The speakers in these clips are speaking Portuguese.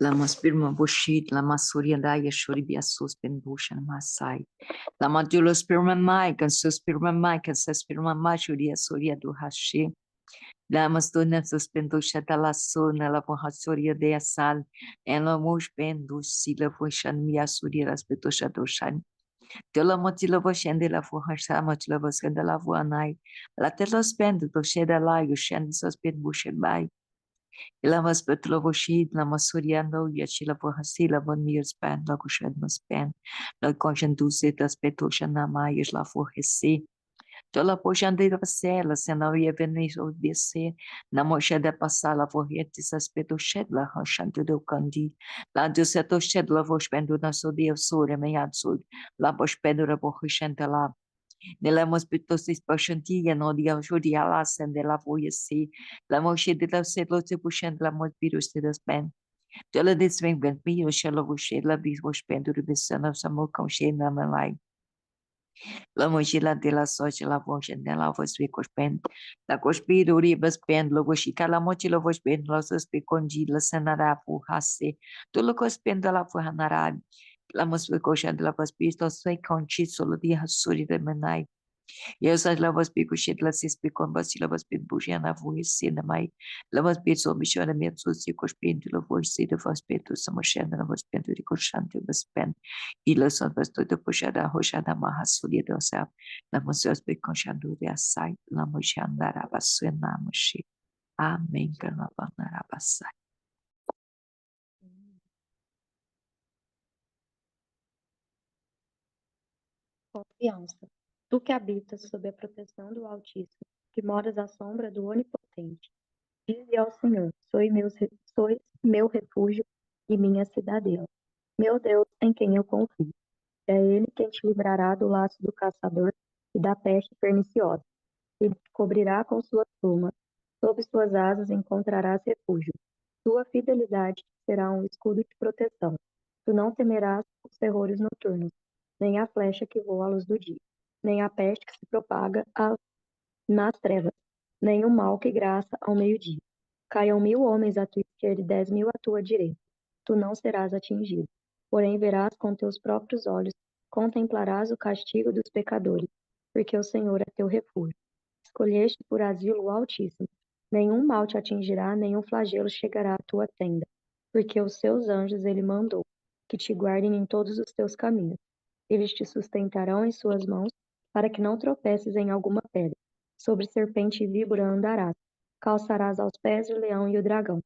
Lama Spirma Bushit, Lama Suryadaya Shuribya Suspin Bhushan Masai, Lama Dula Spirma Mai, can Suspirma Mai, can Suspirma Mai, Shurya Surya Duhashi, Lama Stuna Suspendo Shatala Suna, La Vohasurya de Asal, and La Mush Bendu, Sila Fushan Mia Surya Raspeto Shatoshan. Tela motila voshende la fuhasha motila voskenda la vuanai. La tela spend to sheda la you shend suspend bushen by. Ilama spetlo voshid la masuriano yachila vohasila von mir span la kushed maspan. La conscian du set la speto shana maias la forresi. Tola poxande da cela, senão ia venir obedecer, na mocha de passar la vorrete saspeto shed la ranchante do candi, lá do setor shed la vos pendo na sodia sura meia sud, la vos pendo la borrichante lá, nela mos pitosis pachantia no dia judia lá sende la voyesi, la mocha de la sedlo se puxando la mos virus de das pen. Tola desvem ben pio shela vos la bis vos pendo de besana samo com che na malai. La mochila de la sorte la voce nella voce cospen la cospiro ribas pen lo goshika la mochila voce pen la sospe congi la sanara fu hasse tu lo cospen la fu hanara la mospe kosha de la paspisto sai conchi solo di hasuri de menai eu sa la voce cochit la sispe con basila voce bugia na fu sina mai la voce so missione mi so si cospen la voce de voce peto samoshena la voce pen de coshante voce pen ila son vasto de puxada roxada mahasuri de osa la mosios be conchando de asai la mojandara basuena moshi amém kana banara basai. Confiança. Tu que habitas sob a proteção do Altíssimo, que moras à sombra do Onipotente. Dize ao Senhor, sois meu refúgio e minha cidadela. Meu Deus, em quem eu confio. É Ele quem te livrará do laço do caçador e da peste perniciosa. Ele te cobrirá com suas plumas. Sob suas asas encontrarás refúgio. Tua fidelidade será um escudo de proteção. Tu não temerás os terrores noturnos, nem a flecha que voa à luz do dia, nem a peste que se propaga nas trevas, nem o mal que graça ao meio-dia. Caiam 1000 homens à tua esquerda e 10.000 à tua direita. Tu não serás atingido. Porém verás com teus próprios olhos, contemplarás o castigo dos pecadores, porque o Senhor é teu refúgio. Escolheste por asilo o Altíssimo. Nenhum mal te atingirá, nenhum flagelo chegará à tua tenda, porque os seus anjos ele mandou, que te guardem em todos os teus caminhos. Eles te sustentarão em suas mãos, para que não tropeces em alguma pedra. Sobre serpente e víbora andarás, calçarás aos pés o leão e o dragão.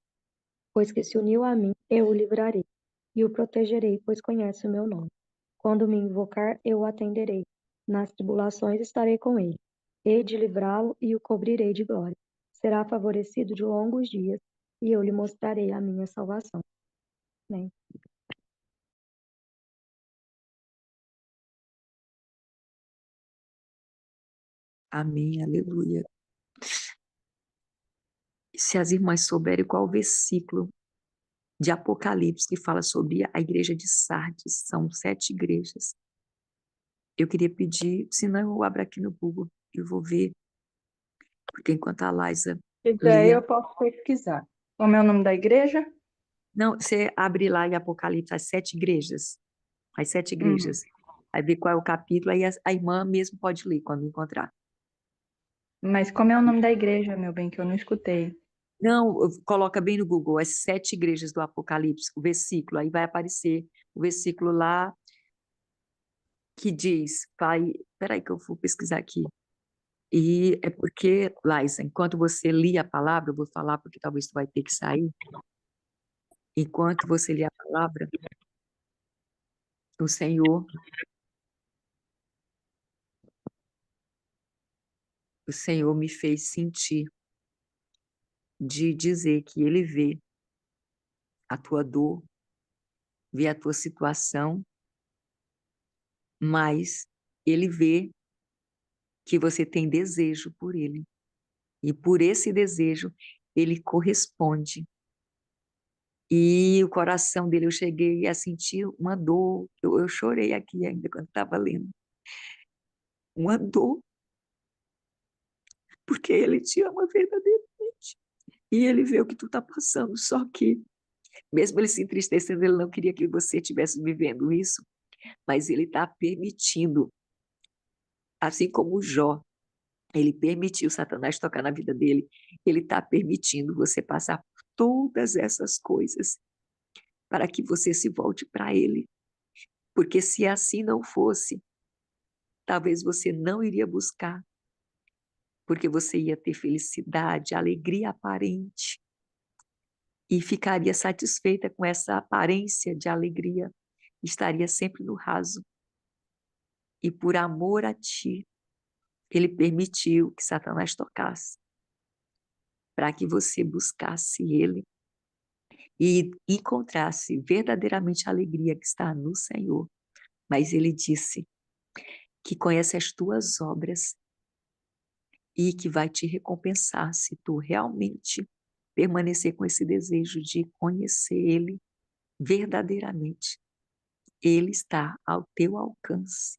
Pois que se uniu a mim, eu o livrarei, e o protegerei, pois conhece o meu nome. Quando me invocar, eu o atenderei. Nas tribulações estarei com ele. Hei de livrá-lo e o cobrirei de glória. Será favorecido de longos dias, e eu lhe mostrarei a minha salvação. Amém. Amém, aleluia. Se as irmãs souberem qual o versículo de Apocalipse que fala sobre a igreja de Sardes, são 7 igrejas. Eu queria pedir, senão eu abro aqui no Google e vou ver, porque enquanto a Laisa Se quiser, lia, eu posso pesquisar. Como é o nome da igreja? não, você abre lá em Apocalipse as 7 igrejas, as 7 igrejas, aí vê qual é o capítulo, aí a irmã mesmo pode ler quando encontrar. Mas como é o nome da igreja, meu bem, que eu não escutei? Não, coloca bem no Google, as 7 igrejas do Apocalipse, o versículo, aí vai aparecer o versículo lá que diz, peraí que eu vou pesquisar aqui. E é porque, Laisa, enquanto você lia a palavra, eu vou falar porque talvez tu vai ter que sair. Enquanto você lia a palavra, o Senhor me fez sentir de dizer que Ele vê a tua dor, vê a tua situação, mas Ele vê que você tem desejo por Ele. E por esse desejo, Ele corresponde. E o coração dele, eu cheguei a sentir uma dor, eu chorei aqui ainda quando estava lendo. Uma dor, porque Ele te ama verdadeiramente. E Ele vê o que tu está passando, só que Mesmo ele se entristecendo, ele não queria que você estivesse vivendo isso, mas ele está permitindo, assim como Jó, ele permitiu Satanás tocar na vida dele, ele está permitindo você passar por todas essas coisas para que você se volte para ele. Porque se assim não fosse, talvez você não iria buscar, porque você ia ter felicidade, alegria aparente e ficaria satisfeita com essa aparência de alegria, estaria sempre no raso. E por amor a ti, ele permitiu que Satanás tocasse, para que você buscasse ele e encontrasse verdadeiramente a alegria que está no Senhor. Mas ele disse que conhece as tuas obras e que vai te recompensar se tu realmente permanecer com esse desejo de conhecer ele verdadeiramente. Ele está ao teu alcance.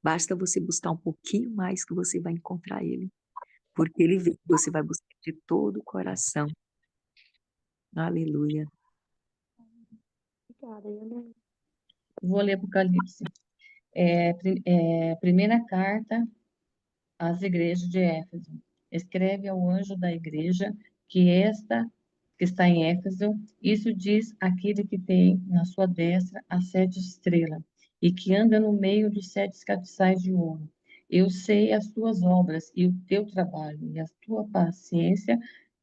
Basta você buscar um pouquinho mais que você vai encontrar ele, porque ele vê que você vai buscar de todo o coração. Aleluia. Obrigada, Helena. Vou ler Apocalipse. Primeira carta às igrejas de Éfeso. Escreve ao anjo da igreja que está em Éfeso, isso diz aquele que tem na sua destra as 7 estrelas e que anda no meio dos 7 castiçais de ouro. Eu sei as tuas obras e o teu trabalho e a tua paciência,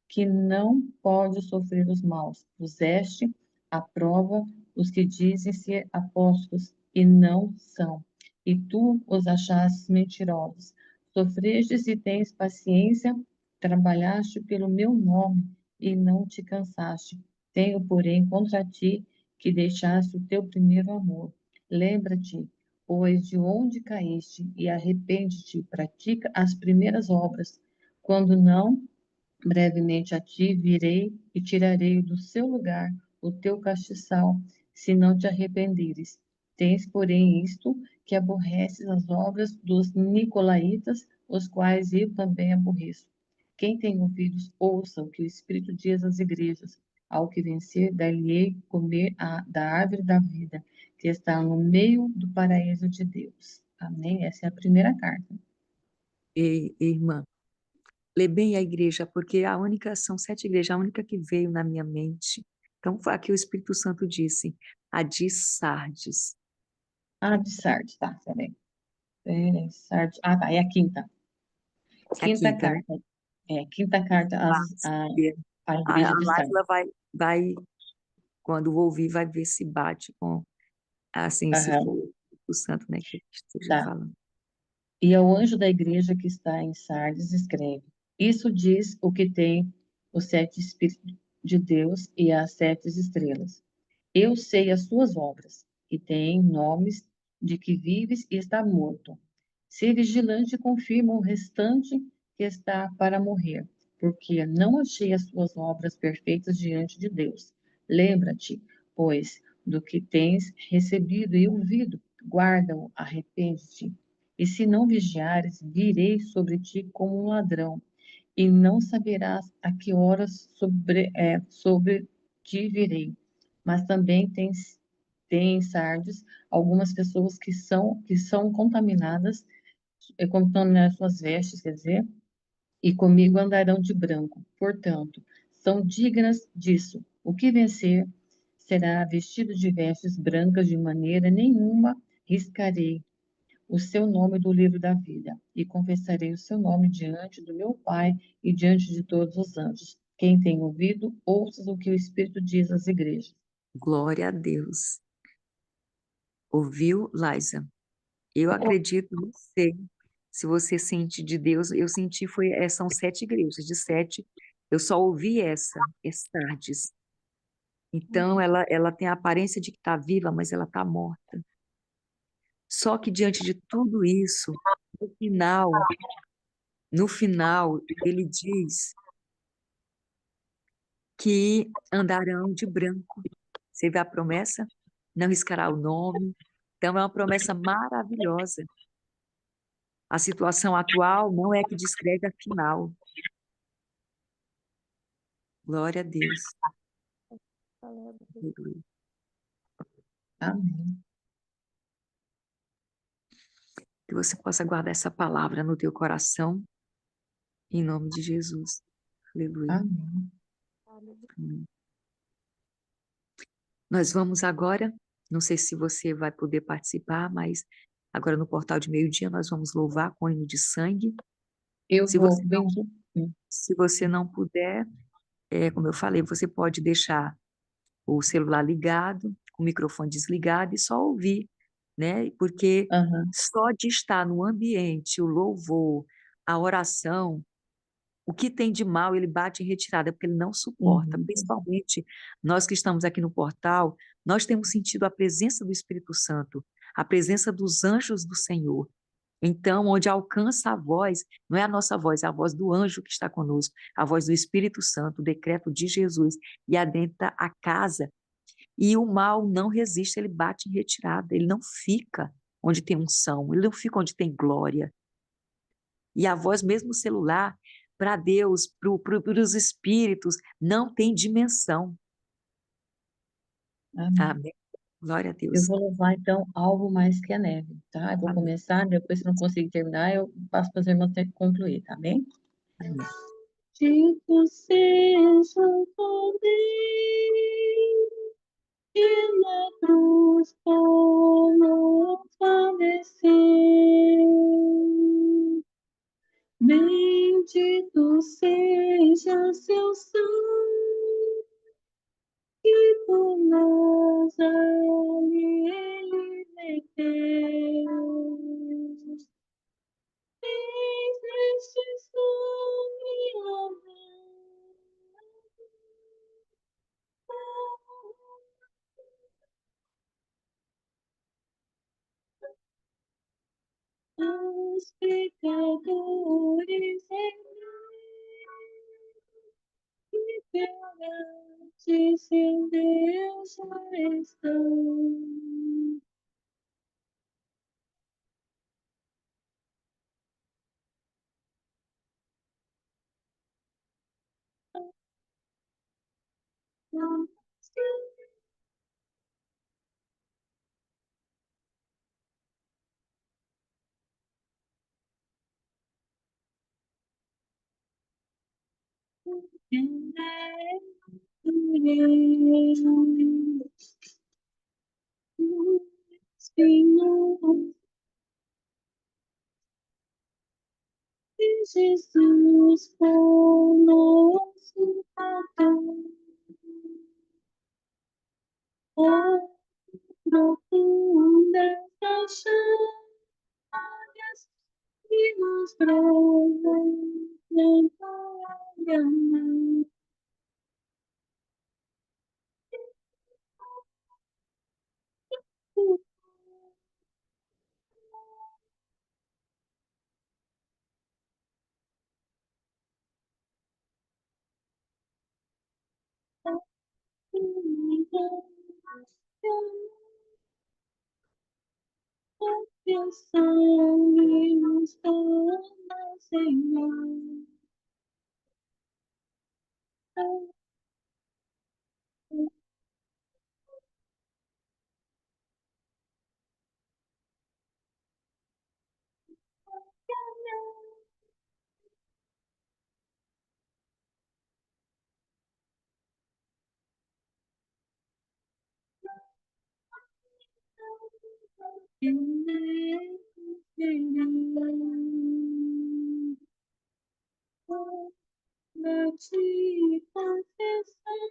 que não pode sofrer os maus. Puseste à prova os que dizem ser apóstolos e não são, e tu os achaste mentirosos. Sofrestes e tens paciência, trabalhaste pelo meu nome e não te cansaste. Tenho, porém, contra ti que deixaste o teu primeiro amor. Lembra-te, pois, de onde caíste e arrepende-te, pratica as primeiras obras. Quando não, brevemente a ti virei e tirarei do seu lugar o teu castiçal, se não te arrependeres. Tens, porém, isto, que aborreces as obras dos nicolaítas, os quais eu também aborreço. Quem tem ouvidos, ouça o que o Espírito diz às igrejas. Ao que vencer, dar-lhe-ei comer da árvore da vida, que está no meio do paraíso de Deus. Amém? Essa é a primeira carta. E, irmã, lê bem a igreja, porque são 7 igrejas, a única que veio na minha mente. Então, foi aqui o Espírito Santo disse, a de Sardes. Ah, de Sardes, tá, peraí. Sardes. Ah, tá, é a quinta. A Quinta quinta, né? carta. Quinta carta à A igreja de Sardes. Laila vai, quando ouvir, vai ver se bate com, assim, se Aham, for o Espírito Santo, né, que esteja tá. falando. E ao anjo da igreja que está em Sardes, escreve: Isso diz o que tem os 7 Espíritos de Deus e as 7 estrelas. Eu sei as suas obras, que têm nomes de que vives e está morto. Ser vigilante e confirma o restante que está para morrer, porque não achei as suas obras perfeitas diante de Deus. Lembra-te, pois, do que tens recebido e ouvido, guarda-o, arrepende-te. E se não vigiares, virei sobre ti como um ladrão, e não saberás a que horas sobre ti virei. Mas também tem em Sardes algumas pessoas que são contaminadas, contaminadas suas vestes, quer dizer, e comigo andarão de branco. Portanto, são dignas disso. O que vencer será vestido de vestes brancas, de maneira nenhuma riscarei o seu nome do livro da vida, e confessarei o seu nome diante do meu Pai e diante de todos os anjos. Quem tem ouvido, ouça o que o Espírito diz às igrejas. Glória a Deus. Ouviu, Liza? Eu acredito, não sei se você sente de Deus. Eu senti, são 7 igrejas, de 7, eu só ouvi é Sardes. Então, ela tem a aparência de que está viva, mas ela está morta. Só que diante de tudo isso, no final, ele diz que andarão de branco. Você vê a promessa? Não riscará o nome. Então, é uma promessa maravilhosa. A situação atual não é que descreve a final. Glória a Deus. Aleluia. Amém. Que você possa guardar essa palavra no teu coração, em nome de Jesus. Aleluia. Amém. Amém. Nós vamos agora, não sei se você vai poder participar, mas agora no portal de meio-dia nós vamos louvar com o hino de sangue. Eu Se vou, você não, bendito. se você não puder, como eu falei, você pode deixar o celular ligado, o microfone desligado e só ouvir, né? Porque Aham. só de estar no ambiente, o louvor, a oração, o que tem de mal, ele bate em retirada, porque ele não suporta. Uhum. Principalmente nós que estamos aqui no portal, nós temos sentido a presença do Espírito Santo, a presença dos anjos do Senhor. Então, onde alcança a voz, não é a nossa voz, é a voz do anjo que está conosco, a voz do Espírito Santo, o decreto de Jesus, e adentra a casa. E o mal não resiste, ele bate em retirada, ele não fica onde tem unção, ele não fica onde tem glória. E a voz, mesmo no celular, para Deus, para os espíritos, não tem dimensão. Amém. Amém. Glória a Eu Deus. vou louvar, então, algo mais que a neve, tá? Eu vou Amém. começar, depois, se não conseguir terminar, eu passo para as irmãs concluir, tá bem? Amém. Bendito seja o poder que na cruz por nós padeceu. Bendito seja seu sangue que por nós ali ele meteu. Fez neste sangue os pecadores e perante seu Deus já estão. Senhor, Jesus conosco pagou. Oh, profundas chagas que nos provam em tua mão. Teu sangue nos torna, Senhor. Te confessar,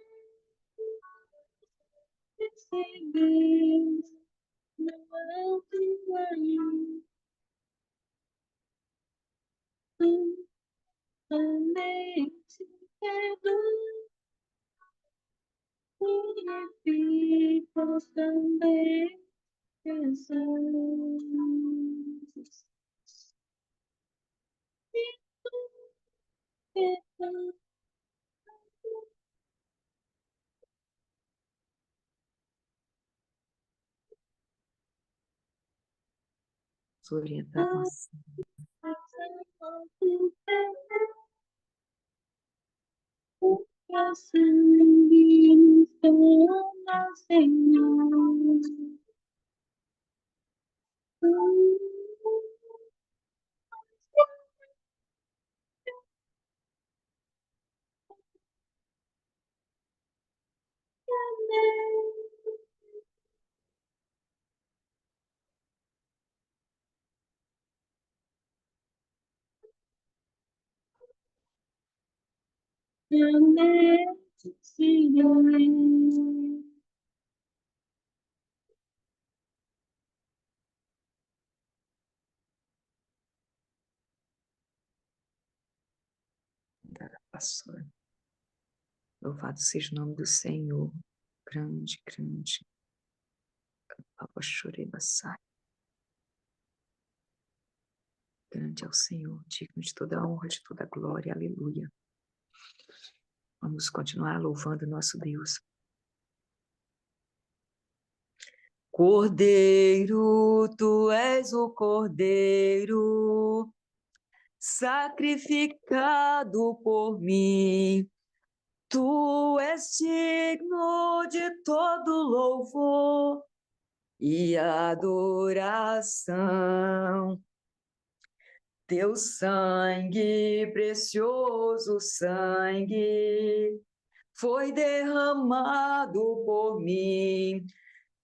receber no alto somente perdoa, purificos também, Jesus. E tu perdoa. Orientamos. O teu sangue nos Toma, Senhor. Senhor. Pastor. Louvado seja o nome do Senhor. Grande, grande. Abaixorebaçai. Grande é o Senhor, digno de toda a honra, de toda a glória. Aleluia. Vamos continuar louvando nosso Deus. Cordeiro, tu és o Cordeiro, sacrificado por mim. Tu és digno de todo louvor e adoração. Teu sangue, precioso sangue, foi derramado por mim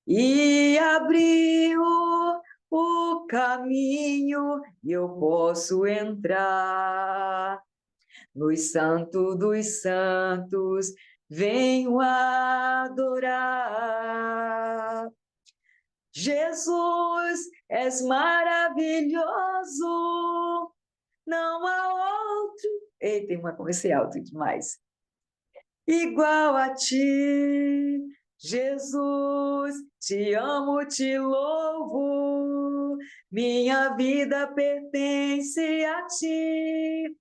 e abriu o caminho e eu posso entrar no Santo dos Santos, venho adorar. Jesus, és maravilhoso, não há outro. Eita, comecei alto demais. Igual a ti, Jesus, te amo, te louvo, minha vida pertence a ti.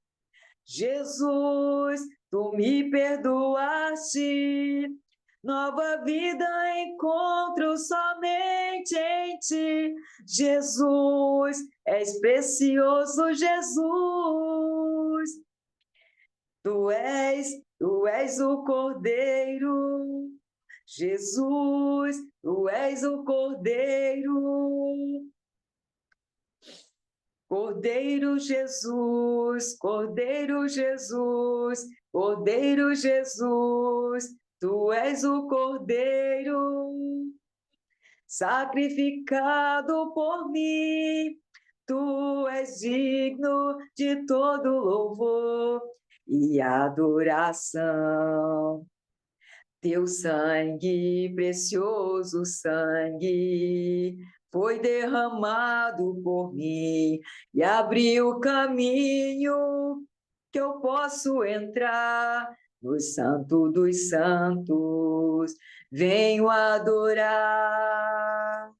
Jesus, tu me perdoaste, nova vida encontro somente em ti. Jesus, és precioso, Jesus. Tu és o Cordeiro, Jesus, tu és o Cordeiro. Cordeiro Jesus, Cordeiro Jesus, Cordeiro Jesus, tu és o Cordeiro, sacrificado por mim, tu és digno de todo louvor e adoração. Teu sangue, precioso sangue, foi derramado por mim e abriu o caminho que eu posso entrar no Santo dos Santos. Venho adorar.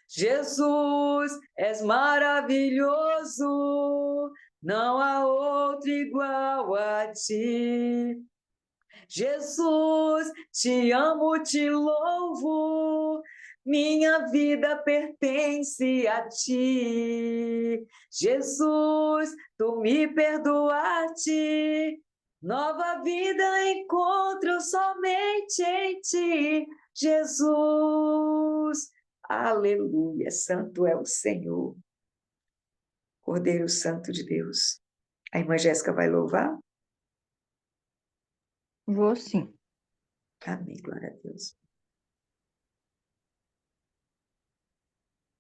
Jesus, és maravilhoso, não há outro igual a ti. Jesus, te amo, te louvo, minha vida pertence a ti. Jesus, tu me perdoaste, nova vida encontro somente em ti. Jesus, aleluia, santo é o Senhor. Cordeiro Santo de Deus. A irmã Jéssica vai louvar? Vou sim. Amém, glória a Deus.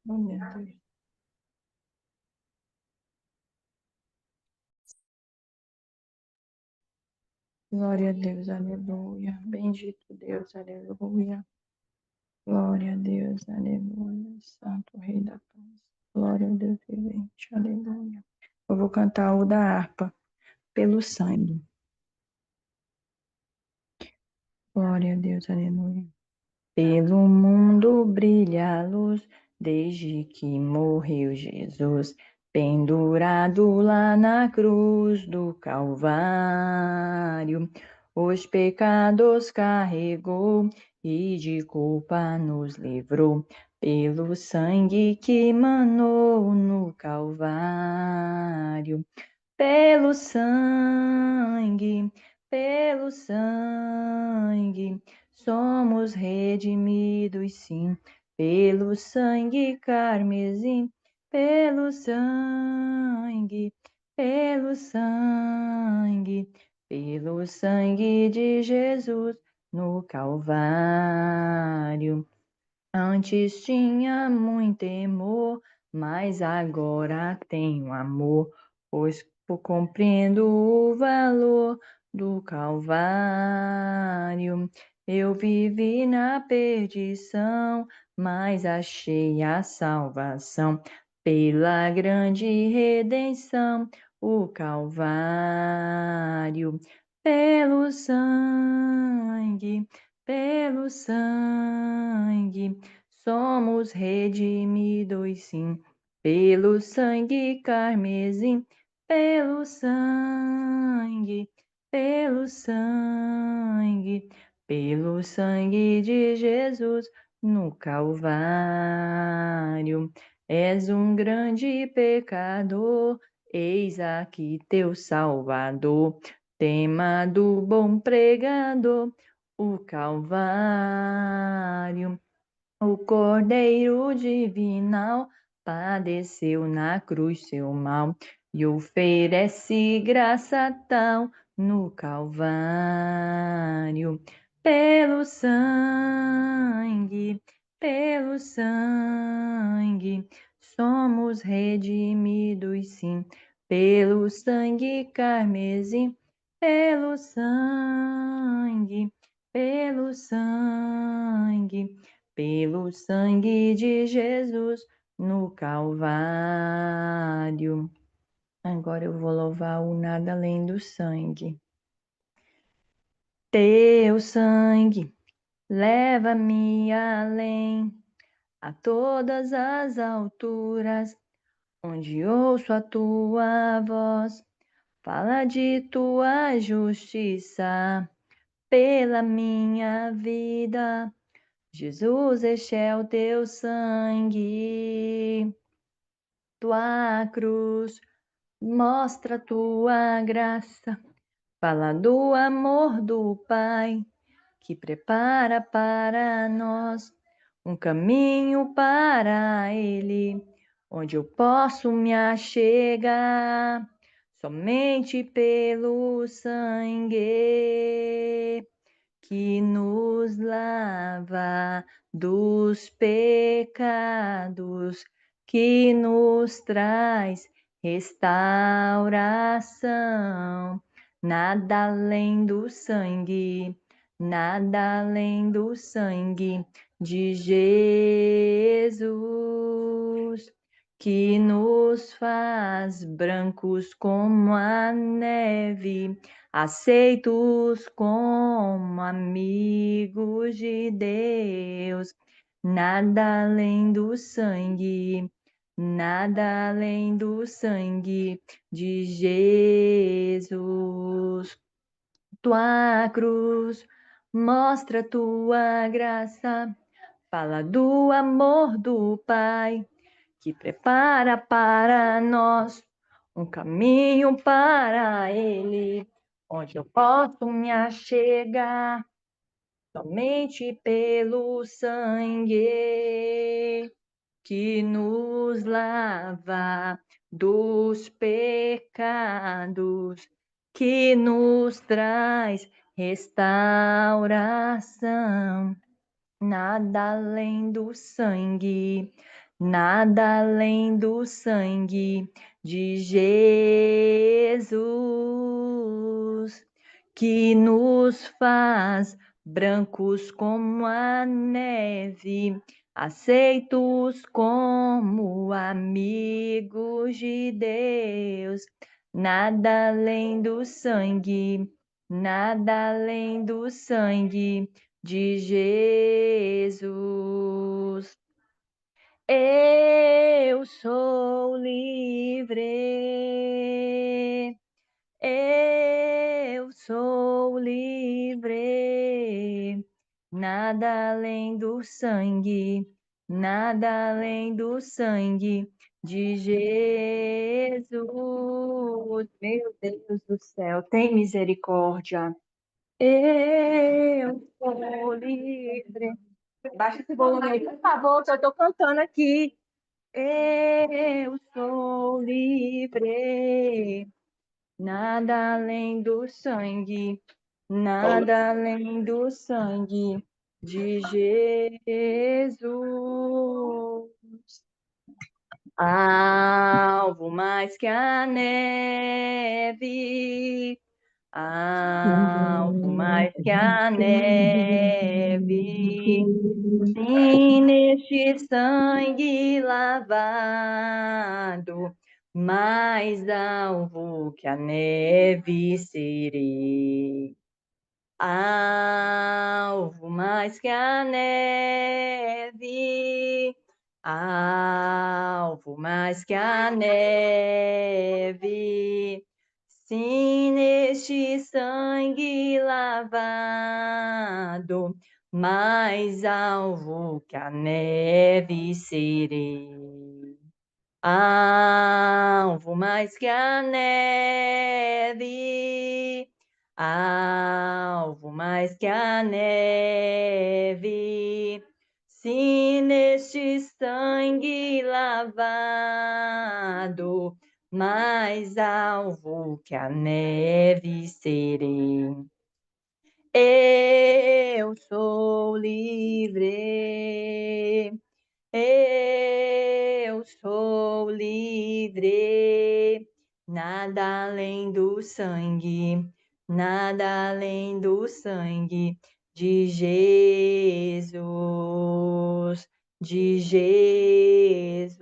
Oh, meu Deus. Glória a Deus, aleluia. Bendito Deus, aleluia. Glória a Deus, aleluia. Santo Rei da Paz. Glória a Deus vivente, aleluia. Eu vou cantar o da harpa, pelo sangue. Glória a Deus, aleluia. Pelo mundo brilha a luz, desde que morreu Jesus, pendurado lá na cruz do Calvário. Os pecados carregou e de culpa nos livrou, pelo sangue que manou no Calvário. Pelo sangue, somos redimidos, sim, pelo sangue carmesim, pelo sangue, pelo sangue, pelo sangue de Jesus no Calvário. Antes tinha muito temor, mas agora tenho amor, pois compreendo o valor do Calvário. Eu vivi na perdição, mas achei a salvação pela grande redenção, o Calvário. Pelo sangue, somos redimidos, sim, pelo sangue carmesim, pelo sangue, pelo sangue, pelo sangue de Jesus no Calvário. És um grande pecador, eis aqui teu Salvador, tema do bom pregador, o Calvário. O Cordeiro Divinal padeceu na cruz seu mal e oferece graça tal no Calvário. Pelo sangue, somos redimidos, sim, pelo sangue carmesim, pelo sangue, pelo sangue, pelo sangue de Jesus no Calvário. Agora eu vou louvar o nada além do sangue. Teu sangue leva-me além, a todas as alturas, onde ouço a tua voz, fala de tua justiça pela minha vida. Jesus, este é o teu sangue, tua cruz, mostra tua graça, fala do amor do Pai, que prepara para nós um caminho para Ele, onde eu posso me achegar somente pelo sangue que nos lava dos pecados, que nos traz restauração. Nada além do sangue, nada além do sangue de Jesus, que nos faz brancos como a neve, aceitos como amigos de Deus. Nada além do sangue, nada além do sangue de Jesus. Tua cruz mostra tua graça, fala do amor do Pai, que prepara para nós um caminho para Ele, onde eu posso me achegar somente pelo sangue que nos lava dos pecados, que nos traz restauração. Nada além do sangue, nada além do sangue de Jesus, que nos faz brancos como a neve, aceitos como amigos de Deus. Nada além do sangue, nada além do sangue de Jesus. Eu sou livre, eu sou livre, nada além do sangue, nada além do sangue de Jesus. Meu Deus do céu, tem misericórdia. Eu sou livre. Baixa esse volume aí, por favor, que eu tô cantando aqui. Eu sou livre. Nada além do sangue, nada além do sangue de Jesus. Alvo mais que a neve, alvo mais que a neve. Sim, neste sangue lavado, mais alvo que a neve serei. Alvo mais que a neve, alvo mais que a neve. Sim, neste sangue lavado, mais alvo que a neve serei. Alvo mais que a neve, alvo mais que a neve. Sim, neste sangue lavado, mais alvo que a neve serei. Eu sou livre, eu sou livre, nada além do sangue, nada além do sangue de Jesus, de Jesus.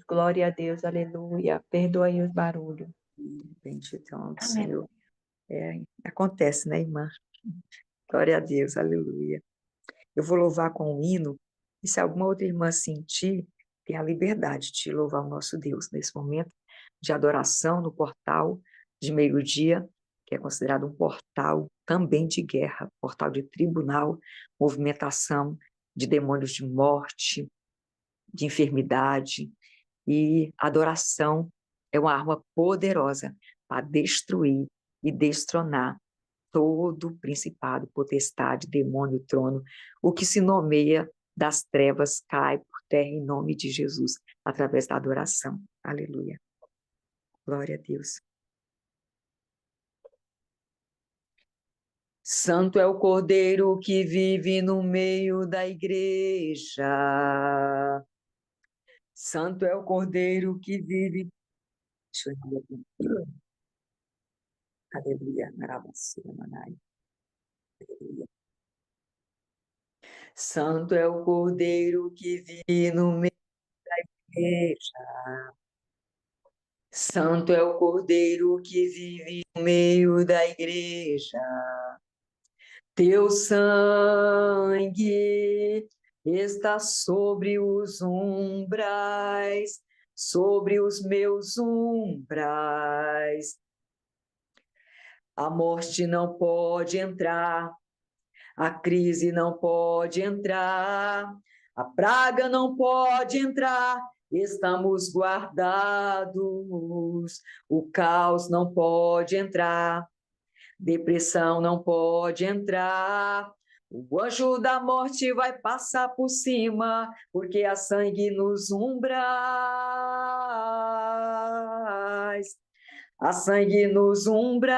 Glória a Deus, aleluia. Perdoe os barulhos. Bendito é o nome do Senhor. Acontece, né, irmã? Glória a Deus, aleluia. Eu vou louvar com um hino, e se alguma outra irmã sentir, tem a liberdade de louvar o nosso Deus nesse momento de adoração no portal de meio-dia, que é considerado um portal também de guerra, portal de tribunal, movimentação de demônios de morte, de enfermidade, e adoração é uma arma poderosa para destruir e destronar todo principado, potestade, demônio, trono, o que se nomeia das trevas cai por terra em nome de Jesus, através da adoração. Aleluia. Glória a Deus. Santo é o Cordeiro que vive no meio da igreja. Santo é o Cordeiro que vive. Deixa eu ver aqui. Aleluia. Aleluia. Santo é o Cordeiro que vive no meio da igreja. Santo é o Cordeiro que vive no meio da igreja. Teu sangue está sobre os umbrais, sobre os meus umbrais. A morte não pode entrar, a crise não pode entrar, a praga não pode entrar, estamos guardados. O caos não pode entrar, depressão não pode entrar. O anjo da morte vai passar por cima, porque há sangue nos umbrais. Há sangue nos umbrais.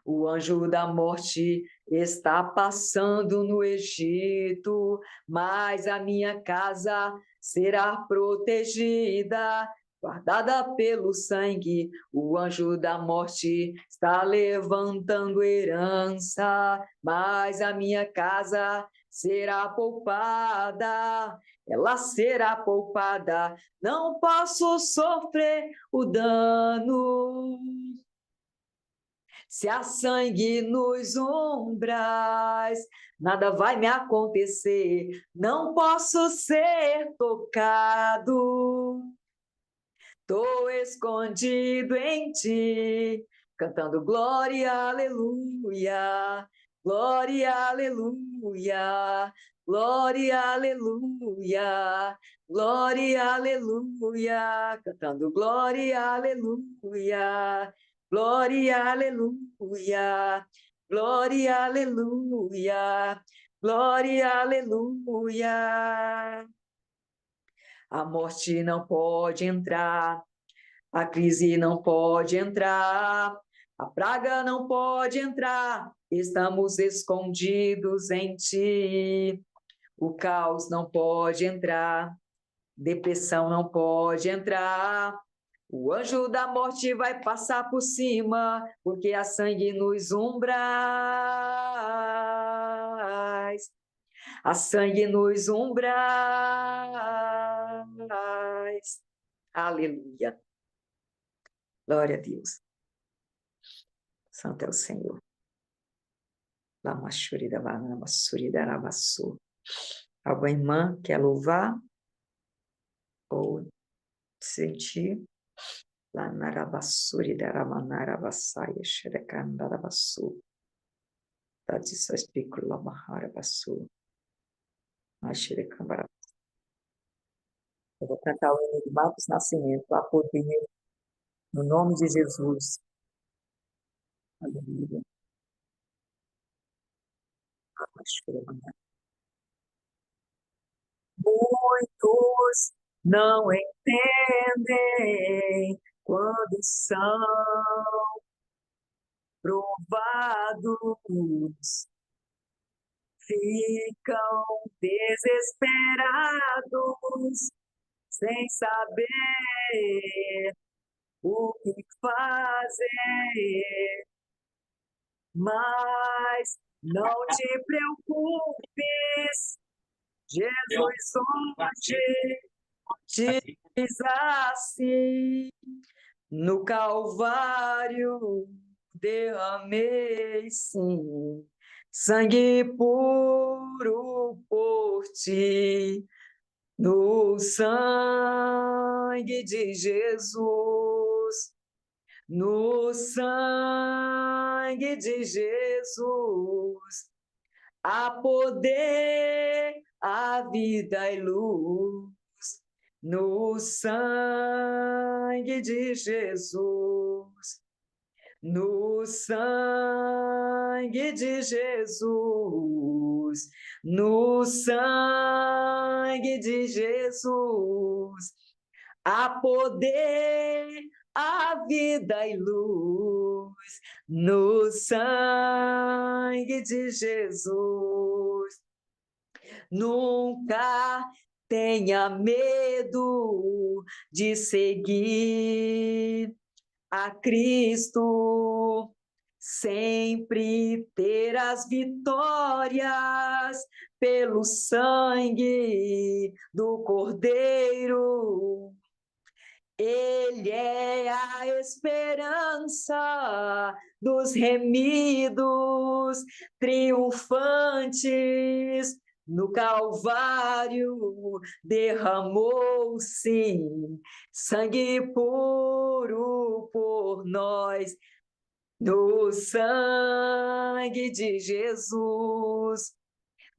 O anjo da morte está passando no Egito, mas a minha casa será protegida, guardada pelo sangue. O anjo da morte está levantando herança, mas a minha casa será poupada. Ela será poupada, não posso sofrer o dano. Se há sangue nos umbrais, nada vai me acontecer, não posso ser tocado. Estou escondido em ti, cantando glória, aleluia. glória, aleluia, glória, aleluia, glória, aleluia, cantando glória, aleluia, glória, aleluia, glória, aleluia, glória, aleluia. A morte não pode entrar, a crise não pode entrar, a praga não pode entrar, estamos escondidos em ti. O caos não pode entrar, depressão não pode entrar. O anjo da morte vai passar por cima, porque há sangue nos umbrais. Há sangue nos umbrais. Aleluia. Glória a Deus. Santo é o Senhor. Alguma irmã quer louvar? Ou sentir? Eu vou cantar o hino de Marcos Nascimento, a poder, no nome de Jesus. Aleluia. Muitos não entendem quando são provados, ficam desesperados, sem saber o que fazer. Mas não te preocupes, Jesus hoje te diz assim: no Calvário derramei, sim, sangue puro por ti. No sangue de Jesus, no sangue de Jesus, há poder, há vida e luz. No sangue de Jesus, no sangue de Jesus, no sangue de Jesus, há poder, há vida e luz. No sangue de Jesus, nunca tenha medo de seguir a Cristo, sempre ter as vitórias pelo sangue do Cordeiro. Ele é a esperança dos remidos, triunfantes. No Calvário derramou, sim, sangue puro por nós. No sangue de Jesus,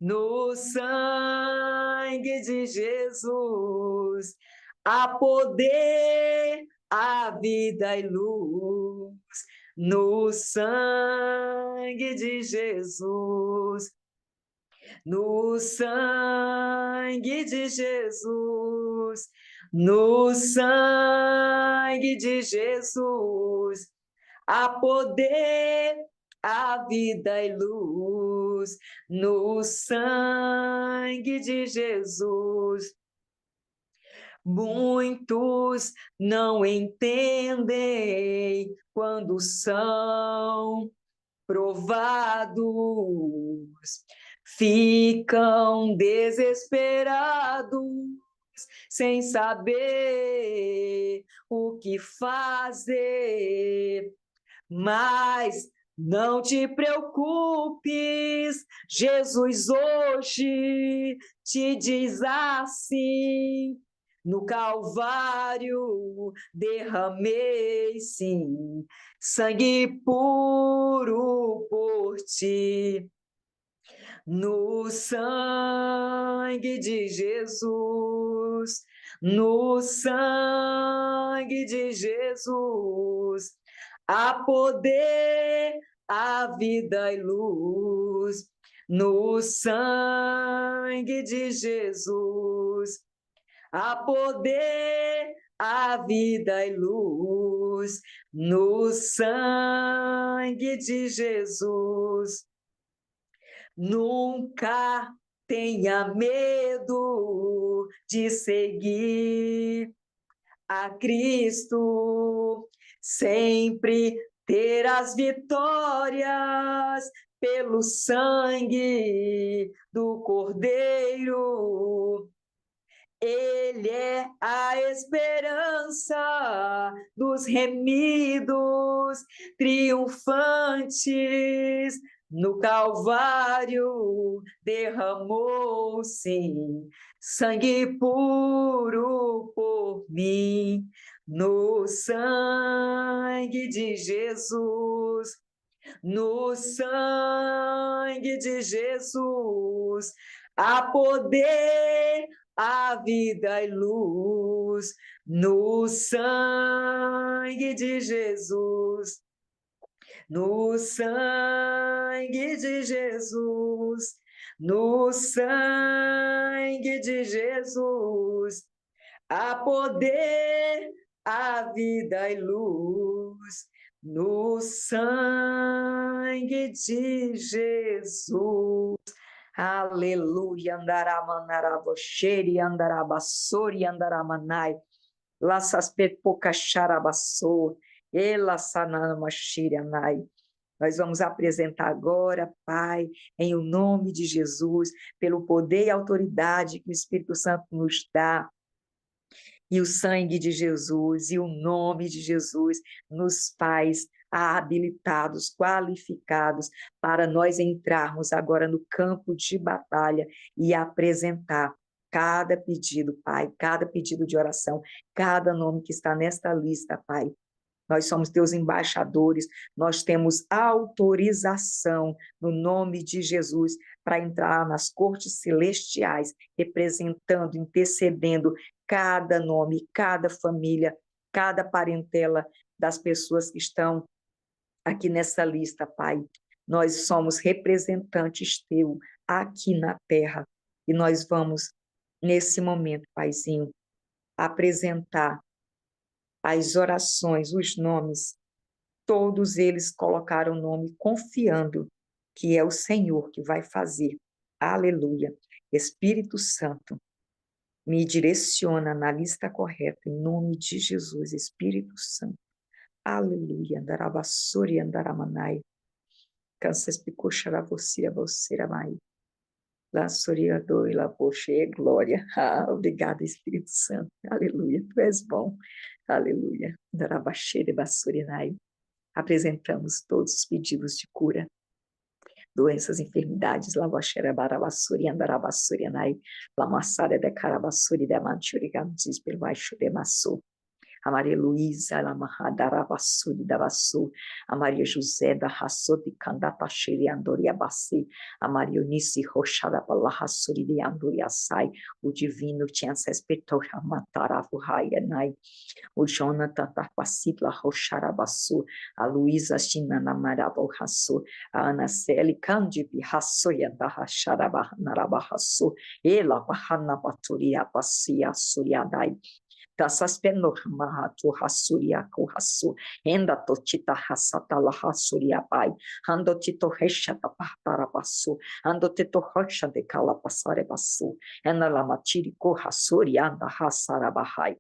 no sangue de Jesus, há poder, há vida e luz. No sangue de Jesus, no sangue de Jesus, no sangue de Jesus, há poder, há vida e luz. No sangue de Jesus. Muitos não entendem quando são provados, ficam desesperados, sem saber o que fazer. Mas não te preocupes, Jesus hoje te diz assim: No Calvário derramei, sim, sangue puro por ti. No sangue de Jesus, no sangue de Jesus, há poder, há vida e luz. No sangue de Jesus, há poder, há vida e luz. No sangue de Jesus, nunca tenha medo de seguir a Cristo, sempre ter as vitórias pelo sangue do Cordeiro. Ele é a esperança dos remidos, triunfantes. No Calvário derramou, sim, sangue puro por mim. No sangue de Jesus, no sangue de Jesus, há poder, há vida e luz. No sangue de Jesus, no sangue de Jesus, no sangue de Jesus, há poder, há vida e luz. No sangue de Jesus. Aleluia. Andaramanaravosheri, andarabassori, andaramanai. Lassasperpocacharabassor. Elassanamashirianai. Nós vamos apresentar agora, Pai, em o nome de Jesus, pelo poder e autoridade que o Espírito Santo nos dá, e o sangue de Jesus, e o nome de Jesus nos faz habilitados, qualificados, para nós entrarmos agora no campo de batalha e apresentar cada pedido, Pai, cada pedido de oração, cada nome que está nesta lista, Pai. Nós somos teus embaixadores, nós temos autorização no nome de Jesus para entrar nas cortes celestiais, representando, intercedendo cada nome, cada família, cada parentela das pessoas que estão aqui nessa lista, Pai. Nós somos representantes teu aqui na terra e nós vamos, nesse momento, Paizinho, apresentar as orações, os nomes. Todos eles colocaram o nome confiando que é o Senhor que vai fazer. Aleluia. Espírito Santo, me direciona na lista correta, em nome de Jesus, Espírito Santo. Aleluia. Andarabassori, andaramanai. Cansas picoxará você, mai. La soriador e la poxa, glória. Obrigada, Espírito Santo. Aleluia. Tu és bom. Aleluia. Andarabaxere, bassorinai. Apresentamos todos os pedidos de cura, doenças, enfermidades, lavaxera, barabassuri, andarabassuri, anai, lamassara, de carabassuri, de manchurigamtis, pelo baixo de maçô. A Maria Luísa, ela mahadarabassuri, da Vassu, a Maria José, da Rassô, de Candapachiri, Andoriabassi, a Maria Eunice, Rochada, Balahassuri, de Andoriassai, o divino tinha respeito a Mataravu, Raianai, o Jonathan Tarpacitla Rocharabassu, a Luísa Chinana Marabo Rassu, a Ana Celi Candibi Rassoya da Racharabahassu, ela Bahana Baturia Passia Suriadai. Tasaspenor Mahatu Hasuria Kuhasu, Enda Totita Hasata Lahasuria Pai, Ando Tito Heshata Pahtarabasu, Ando Tito Hosha de Kalapasarebasu, Ena Lamatiri Kuhasuria anda Hasarabahai.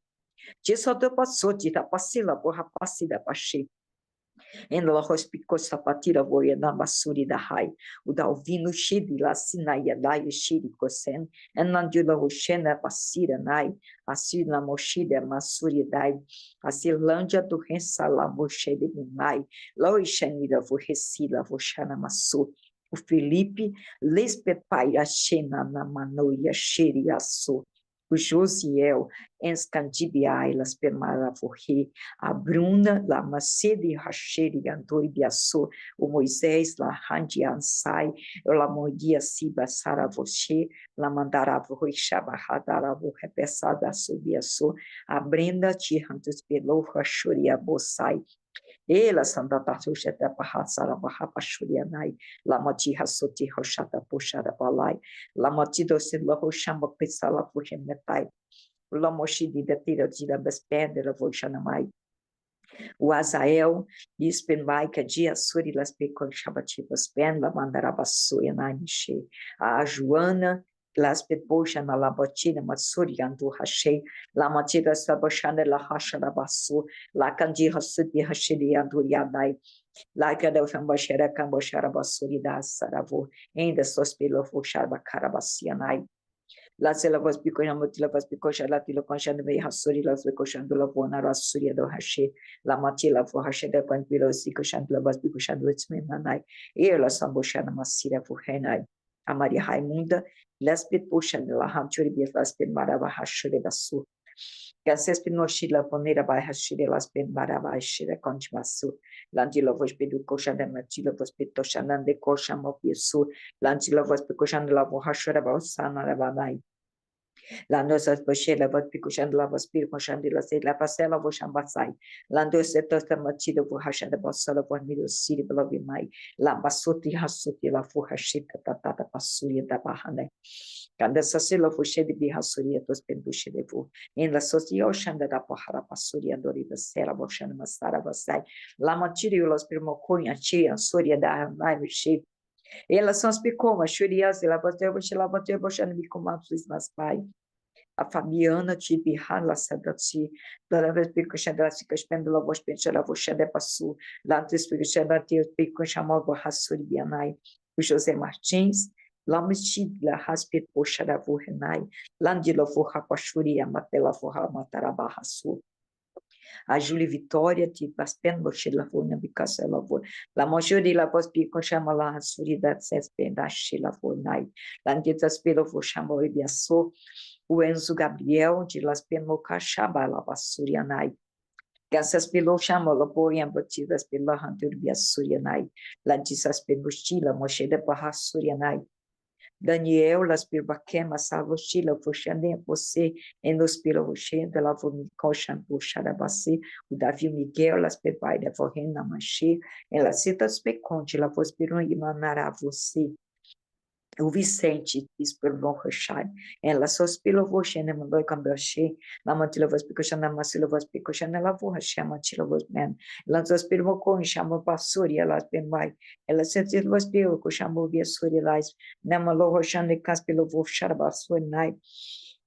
Tiso de Pasu, Tita Pasila Bohapasida Pashi. Ela hospicou sapatira voia na basuri da rai, o dalvino shidi la sinaia dai shidi kosen, enandila oxena passira nai, asila moshida masuri dai, asilândia do rensala moshede munai, loixenira vorrecila voxana masu, o Felipe lespepai a xena na manoia xeriaçu, o Josiel, Enscandibiai, las permaravorri, a Bruna, la Macede, Racheri, Andori, Biaçô, o Moisés, la Randiansai, la Modia, Siba, Saravoshe, la Mandaravoi, Shabahadaravo, Repessada, Subiaçô, a Brenda, Tirantos, Belo, Rachuri, Abosai, ela santa tartuxa da bahasara bahapashurianai, la matiha soti roshata pushara balai, la matido sila roshamba pesala puhemetai, la moshidi da tira tira bespedra voshanamai, o Azael, Lispenmaica, Dia Suri, las pecon shabativas pen, la mandarabassuya naimishe, a Joana, las petbosha na labotina, matsuri andu hashei, la matida saboshana la hasharabasu, la candira sudi hashiri andu yadai, la cadel fambashera camboshara basuri da saravo, ainda sospelo fushaba carabasianai. La selavas picoyamotila vas picosha la tilo conchando me hasuri las picoshando la bona rasuria do hashi la matila for hashi da panpilo sicoshando la vas picoshando itsme nanai e la samboshana masira for henai a Maria Raimunda las pitosha la hamchuri bias las pin marava hashuri da su Gases pinoshila ponera by hashire las pin marava hashire conchimasu Landila vos pedu coxanda matila vos pitosha de coxa mopisu Landila vos picoshando la for hashura bausana la banai La nossa pochela vos picuchando la vos pir coxando la se la pasela vos chambasai. La nossa tosta matida vos rachada basala vos milho siri pela vimai. La basuti hasuti la fu hashita tatata pasuria da bahane. Quando essa sela fu cheia de birrasuria tos penduche de vu. Em la socio chanda da porra pasuria dorida sela vos chama masara vasai. La matiri los pirmocunha tia soria da nai cheia. Elas são as picomas, churias, ela bateu, bochando bicomatos, mas pai. A Fabiana, Tibi, Hala, Sadati, la vez pico chandra, se caspendo, la voz penchada, vou chade passu, lá do Espírito Santo, pico chamava Rassuri Bianai, o José Martins, lá mexi, la raspet, poxada, vou renai, lá de la forra pachuri, a matela forra, mataraba, rassu. A Júlia Vitória, tipo, as penas, mochila, vou na bicaça, ela vou. La maioria, la voz pico chama lá, a suridade, se espenda, chila, vou nai. Lá de das pelo, vou chamar o Ibiaçô, o Enzo Gabriel, de las Penmocachaba, la Bassurianai. Gassas pelo chamou, la Boian Batidas pela Hanturbia Surianai. La Dissas Penbustila, Mocheda Barrassurianai. Daniel, las Pirbaquema, Savochila, Fuxandem, você, em los Piroxenda, la Vomicochan, Puxarabassi, o Davi Miguel, las Pepai da Vorrena Manchi, em las Citas Peconte, la Vospiron e Manará, você. O Vicente, Espelvon Rochai, ela sospilo voxene, mandou cambiache, la matila vos picochana, masila vos picochana, ela vorrache, matila vos men, ela sospilo com, chama passuri, ela bem vai, ela sente vos pio, com chama via suri, ela namalo rochane, caspilo voxara, bassuri, nai,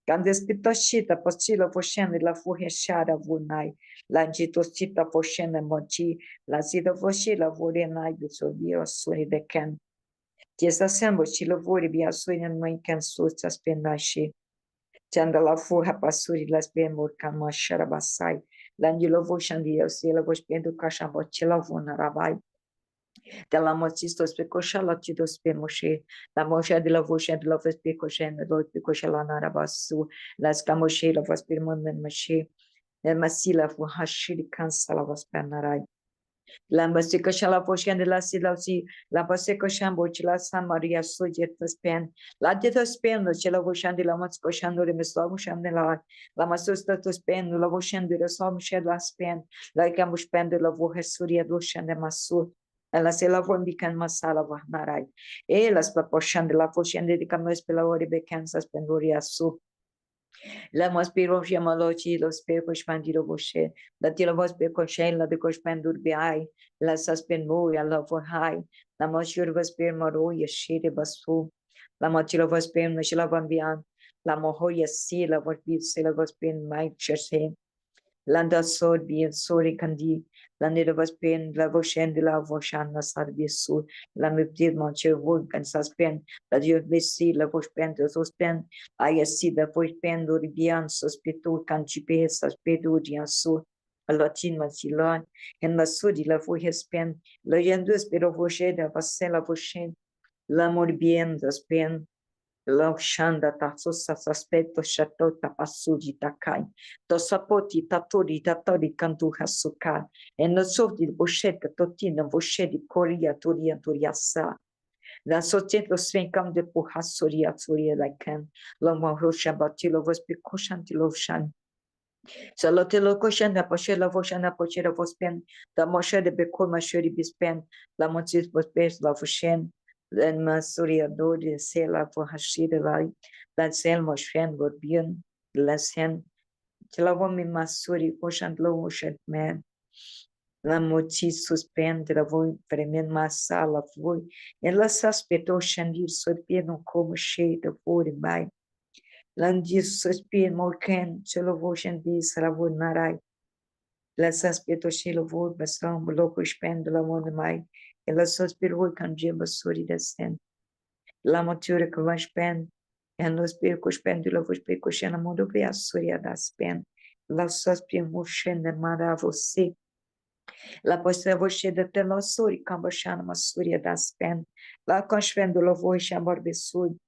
quando espitochita, postila voxene, la vorrechara, vonai, la ditostita voxene, moti, la zida voxila, vorenai, bisobio, suri de can. Essa samba estilo vore biaçoina mãe cansou as penache. Tanda la forra passuri las bemor kama sharabassai. Landilo vo shandia se la vo spendo kashaboti la vo narabai. Della motistos pecoshala tidos pemoshe. La mosha de la vo shend la vo pecoshen do pecoshala narabasu. Las kamoshe la vo permanent mashe. El masila vo hashiri kansa la vo penarai. Lambasico Shalavoshand la Silasi, Lambasico Shambochila San Maria Sujet Spen, La Dita Spen, Chilavoshan la Mosco Shandor, Mislav Shandela, La Masusta to Spen, Lavoshan de la Som Shedla Spen, like Amushpen de la Vohesuria Doshan de Masu, ela se lavou em bican masala varnarai. Elas paposhan de la Foshan de Camus pela Ori Becansas Pendoria Su. La mas piro chiamaloci lo spero spandiro voce, la tira vos per coscen la de cospendur biai, la saspen moi alla vorhai, la mosur vos per moroia shire basu, la motila vos per nashila bambian, la mohoia si la vos bit se la vos per mai chase, landa sod bien sori kandi, la nera vos pen la vochen de la vochan na sarbi su, la meptir manche vod kan saspen, la dio vesi la vos pen de sospen, aia si da vos pen do ribian sospetu kanchipe sospetu dian su, a latin masilon, en la sudi la vos hespen, la yendus pero voche da vasen la vochen, la mor bien das pen, Laushanda tasusa saspetto shatota pasuji takai. Tosapoti tatori tatori kandu hasuka. E no sofdi bosheta totina boshedi koria toria toriasa. La société sven kam de puhasoria soria lakan. Lama rosha batilo vos picoshanti lovshan. Salotelo koshan da poshela voshana pochera vospen. Da moshe de bekol masheri bispen. La motis vospes la voshen. Len masuria dori sela for hashira lai. La sel moshen vorbion. La sen. Tilavomi masuri koshan lo moshet man. La motis suspende la voi fremen massa la voi. E la saspeto shandir sorpieno como cheio de vor mai. Landis suspin morken chelo voshen bis ravor narai. La saspeto chelo vor basam loco spend la mon mai. E la sospiro kanjia basuri desen. La matura que vai spend. E no spiro que spend la vos pe coxena mondo be asuria da spend. La sospin motion de mara você. La postra voce de telosuri cambashana masuria da spend. La conspendo la voce chamar besuri.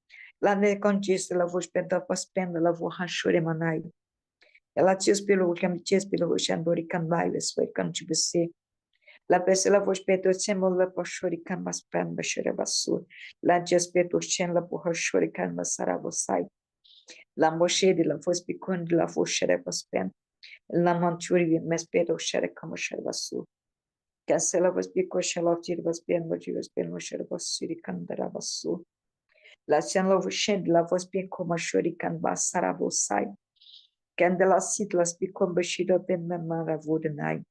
La ne condice la voce peda paspenda la voce hanchure manai. Ela tis pelo que me tis pelo chandori canbai foi cantibese. La pese la voce pedo semo la poshori can maspen bashere basu. La tis pedo chen la poshori can masara vosai. La moshe de la voce picon de la voce shere paspen. La manturi mes pedo shere como shere basu. Cancela voce pico shela tir vas ben vos ben moshere basuri candara basu. La chen la voce de la voce pico mashori can basara vosai. Candela sitlas picon bashida ben memara vodenai.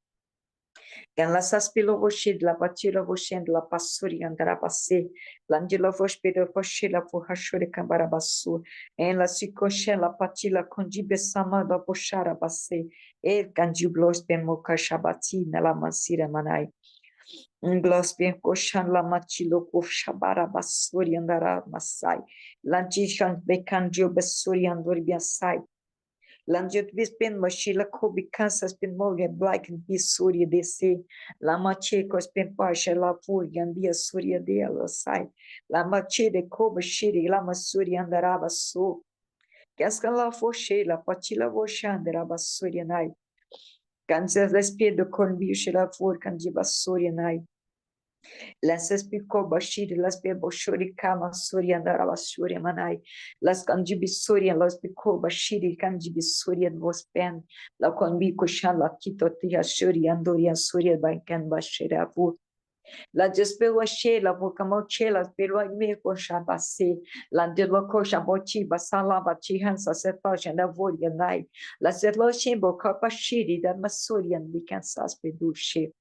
Can la saspilo voshid la patira voshend la passuri andara passe. L'angelo voshpedo poshila for hashore cambarabasu. En la sikoshen la patila condibe sama da poshara passe. El candiblos ben mokashabati nella mansira manai. Nglos ben koshan la machilo kof shabara basuri andara masai. Lantishan bekandio besuri andori biasai. Lanjut bispen machila kobi kansas ben mogen black and be surya de se la mache kos ben pasha la furgan dia surya de la sai la mache de koba shiri la masuri andaraba so casca la foshe la patila voshandera surya nai kansas lespedo con la furgan di surya nai las espico bashiri las bebo shuri kama surya andara surya manai las kanjibi surya las pico bashiri kanjibi surya vos pen la konbi kushan la kito tia shuri andoria surya bankan bashira avu la despelo she la vocamo che la pelo me kosha base la de lo kosha bochi basala bachi hansa sepa janda voria nai la setlo shimbo kapashiri da masurya we can suspedu she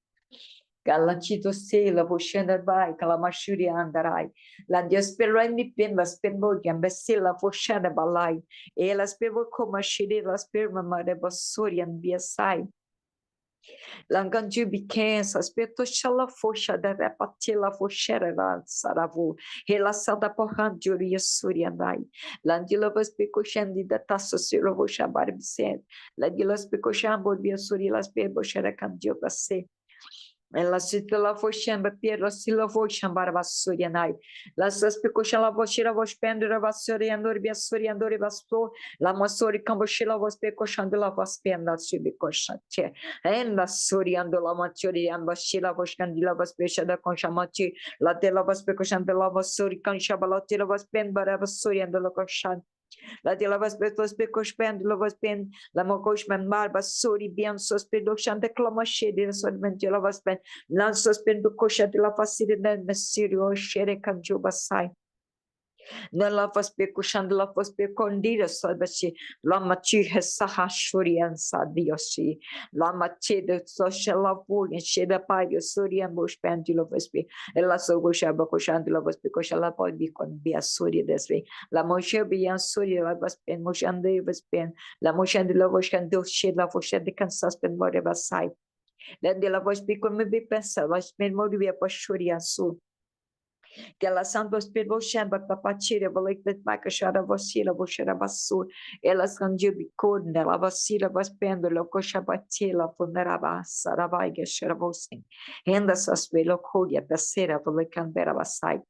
Galantito se la voshenda bai, calamashuri andarai. La diasperai mi pen la spenbo gambesse la voshenda balai. E la spervo come shiri la sperma mare basurian biasai. Langanju bikensa, aspetto shala fosha da repati la foshera la saravu. Relação porrandiuri surianai. Landila vas pecoshendi da tasso siro vosha barbisen. Landilas pecoshambo bia suri las bebo shera candio passe. Ela se la foshamba piero se la foshamba basurianai. La saspicosha la voshira vospendra basuriandor biasuriandor basto. La mosori camboshila vospecoshando la vospenda subicoshache. En la suriando la machori ambashila voskandila vospecha da conchamati. La dela vospecoshando la vosori canchabala vospen bara vosuriando la cochan. La de la vas betos becospend la vas pen la mocoshman marba sori bien sospedo chante clamache de solmente la vas pen lan sospendo coxa de la facile de mesirio shere kanjo basai na la vas becoshand la vas becondira sobachi la machi hesa shurian sa dioshi la machi de social la vogue sheda paio sorian bospend la vas be ela so gosha bacoshand la vas becoshala pode con bia sori desve la moche bien sori la vas pen mochande vas pen la mochande la voshando shed la voshande cansas pen more basai la de la voz becon me be pensa vas pen more bia pashoria so que ela santo espírito chamba papatira valek bet makashara vasira voshara basu elas kandio bikod nela vasira vaspendo lo koshabatila funeraba sarabai geshara vosin enda sasvelo kodia pesera valek canbera vasai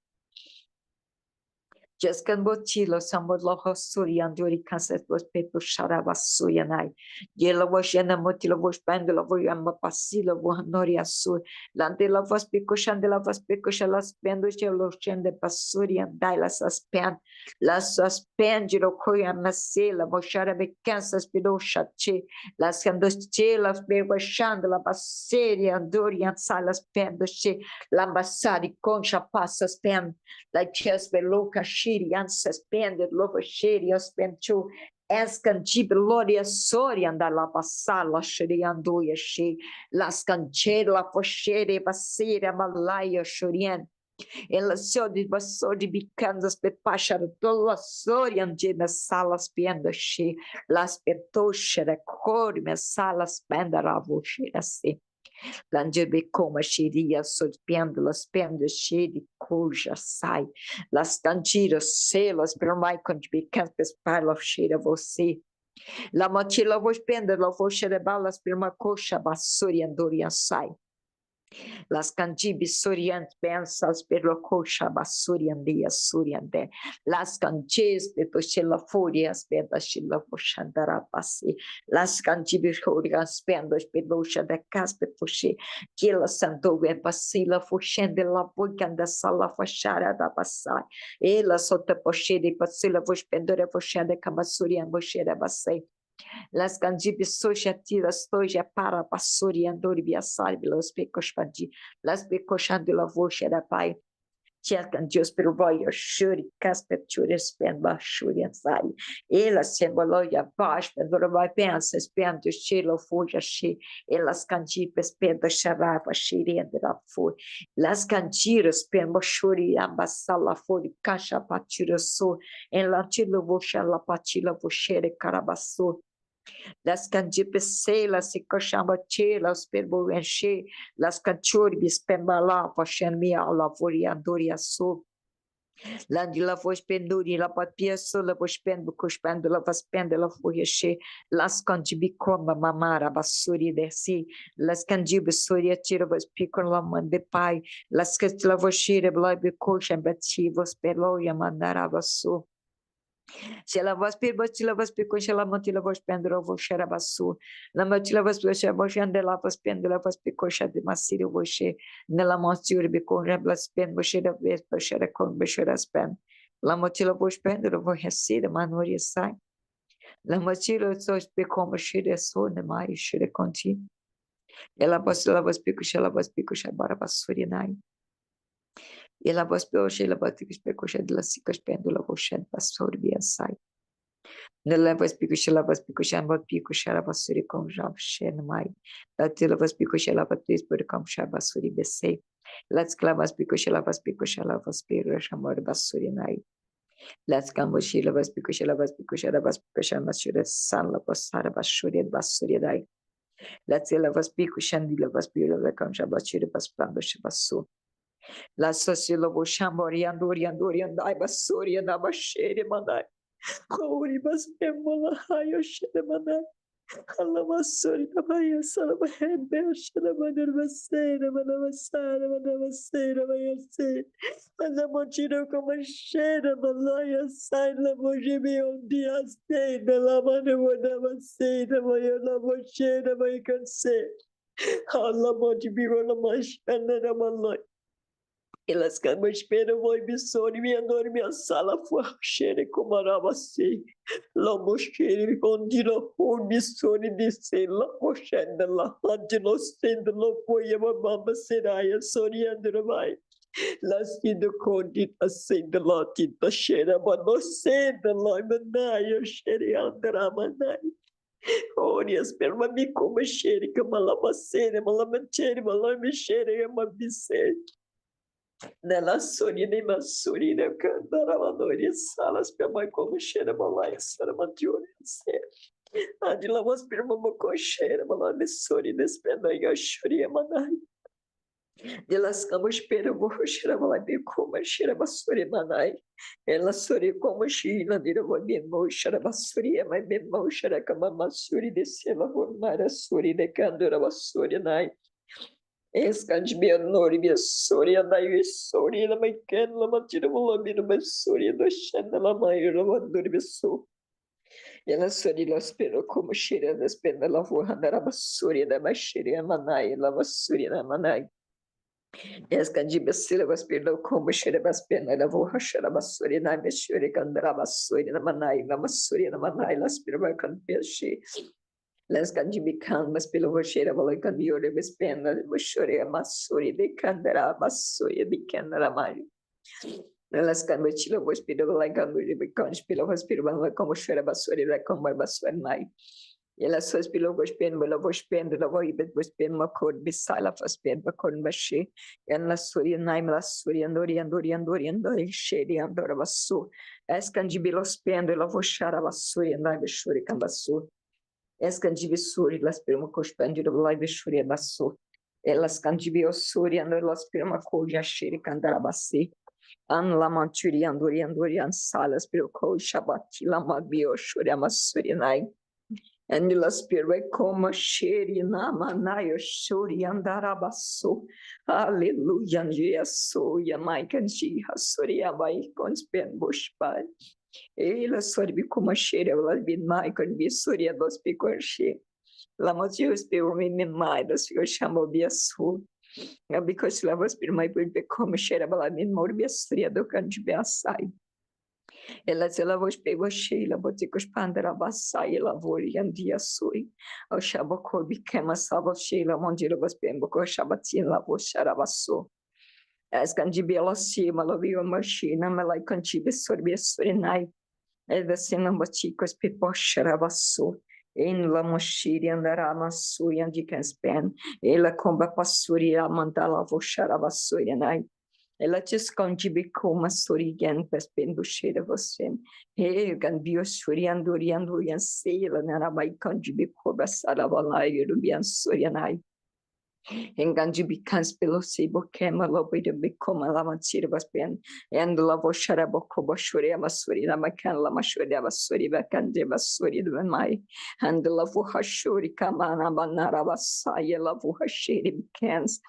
Jaskan botilo sambolo hosuri anduri kaset was pepo sharabasuyanai. Yela washena motilo was bandela voyamba pasila vohanori asur. Landela was picoshandela was picoshalas pendo chelo chende pasuri and daila suspen. La suspendiro koya masela moshara becansas pidosha che. Las candos chelas beba shandela baseri anduri and salas pendo che. Lambassari concha passas pen. Like just below Kashiri and suspended lovo shiri aspentu escanti gloria sori anda la passala shiri andoia shi las canchera la foshere basira malaya shurien ela só de basso de bicandas pe pachara tola sori andina salas penda shi las petoshere cor me salas penda ravo shi assim Lanjebe coma xiria sorpiando las pendas de cuja sai. Las tangiras selas per mai contibi campes parla cheira você. La motila vos penda la vos balas per uma coxa basuri andoria sai. Las cangibis soriant pensas per la coxa basuriandia suriande. Las canches de tochela furias pedas chila foshandara passi. Las cangibis horias pendas pedosha de caspe foshi. Kila santo e passila foshende la boicanda sala fachara da passai. Ela sota poshede passila vos pendore foshende kamasurian boshera bassai. Las canjibis sociatilas toja para passori andori biasari los pecospadi, las pecochandi la voce da pai. Cercan Dios per voglio shuri caspet chures pen ba shuri ansai. Ela semboloia baixo, pendora vai pensa, spendo chelo fuja shi, elas canjibes penda charava shirende la fu. Las canjiras pen ba shuri ambasala fori caixa patira so, en la tilo voce la patila vocere carabasso. Las canjipes las se cochamba che las perbo enche las canchorbis pembala fashion mi alla foriandoria so landi la voz penduri la papia so la voz pendo cospendo la vas pendo la foyeche las canjibi coma mamara basuri desi las canjibes soria tira vas picon la man de pai las que la voz shire blabe coxa bati vos pelo ya mandara basso. Se ela vas per bastila vas per coxa la mantila vas pendro vo shera basu la mantila vas per shera vas andela vas pendela vas per coxa de masiri vo she nella mostura be con reblas pen vo shera ves per shera con be shera spen la mantila vas pendro vo resida manoria sai la mantila so per como shera so ne mai shera conti ela vas per coxa bara basuri nai ela vas per shera per coxa de la sicas pendula vo shera basuri via sai Nella vas picushan va picushara basuri com javshen mai. La tila vas picushela va tis por com shabasuri bese. Let's clavas picushela vas piru shamor basuri nai. Let's camboshila vas picushara masura san la pasara basuri dai. Let's ela vas picushan dila vas piru com shabasuri baspando shabasu. La sosila vo shambori andori andai basuri da bashere mandai. Kauri bas emola hayo shedemana. Alamasori da baya sana bahebe shedemana basera mana basara mana basera baya se. Ana mochiro como shera malaya sai la mojebe un dia se de la mano mana basera baya la mochera baya canse. Allah mochibiro la mashana da malaya. Elas camas espera voi bisoni minha dor minha sala fuaxere como aravasi la mosquere condila for bisoni disse la pochenda la antilo sendo lo poia mamma seraia soriandra vai la sido condita sendo la tinta cheira mano sendo la manaia cheire andra manai Onias per ma mi come cheire que malama sere malama cheire malama cheire ma bise Nella sonia nem masuri ne cantara madori salas pe mai como cheira malai sara matione se adila was per mama co cheira malai sori despenda ya shuri manai de las camas per mo cheira malai be como cheira basuri manai ela sori como china de mo bem mo cheira basuri mai bem mo cheira kama masuri de sela mara sori de candora basuri nai Escandibia Noribia Soria da Soria da Maiken, Lamatira Mulamira Soria do Shenda Lamaira Lavanduribia So. E ela Soria Spero como Shira da Spenda Lavuhandara Soria da Mashiria Manai, Lava Soria da Manai. Escandibia Silva Spero como Shira da Spenda Lavuhashara Soria da Meshuria Candraba Soria da Manai, Lama Soria da Manai, La Spero Canpeshi. Las candibican, mas pelo rocheira, valacan miore, bespena, rocheira, massori, de candera, massoia, de candera, maio. Las canbetila, vospira, valacan, becan, pelo vospira, como cheira, bassori, da como bassori, mai. E elas suas pelo vospena, pelo vospena, da voibet, vospena, uma cor, bissala, vospena, uma cor, baixê. E ela soria, naim, la soria, andori, andori, andori, andori, cheire, andora, basso. As candibilos pendo, ela vochara, bassori, andai, bechore, cambasso. Escandibi suri las prima cospandiro live shuri basso elas candibi osuri ando las prima coja shiri candarabasi an la manturi andori an salas pro co shabati la magbio shuri amasuri nai and las prima como shiri na manayo shuri andarabasso aleluia Jesus ya mai canji hasuri abai conspen bushpai ela sorbi como cheira, ela bi mai con bi soria dos picorche. La motius pe umi me mai dos fico chamo bi su. Because la vos per mai per como cheira bala min morbi soria do canti be assai. Ela se la vos pe voche la botico spandera bassai la voli andia sui. O chabo corbi kema savo cheila mondiro vos pe co chabatin la vos charabasso. As candibi ela cima, la viu machina, me la cantibe sorbi sorinai. Eda sinambachicos pipocharabasso, em la moshiri andaramasso e andicaspen, ela comba passuria mandala vocharabasso e nai. Ela te esconde bicoma sorigan pespen bucheira você. E ganbio surianduriando e anseila narabai candibi coba sarabalai rubian sorianai. Engandibicans pelo sebo kema lobo de bicoma lavantira vaspen and lavo sharaboko boshure masuri na makan la mashuri basuri bakande basuri do mai and lavo hashuri kamana banara basaya lavo hashiri bicans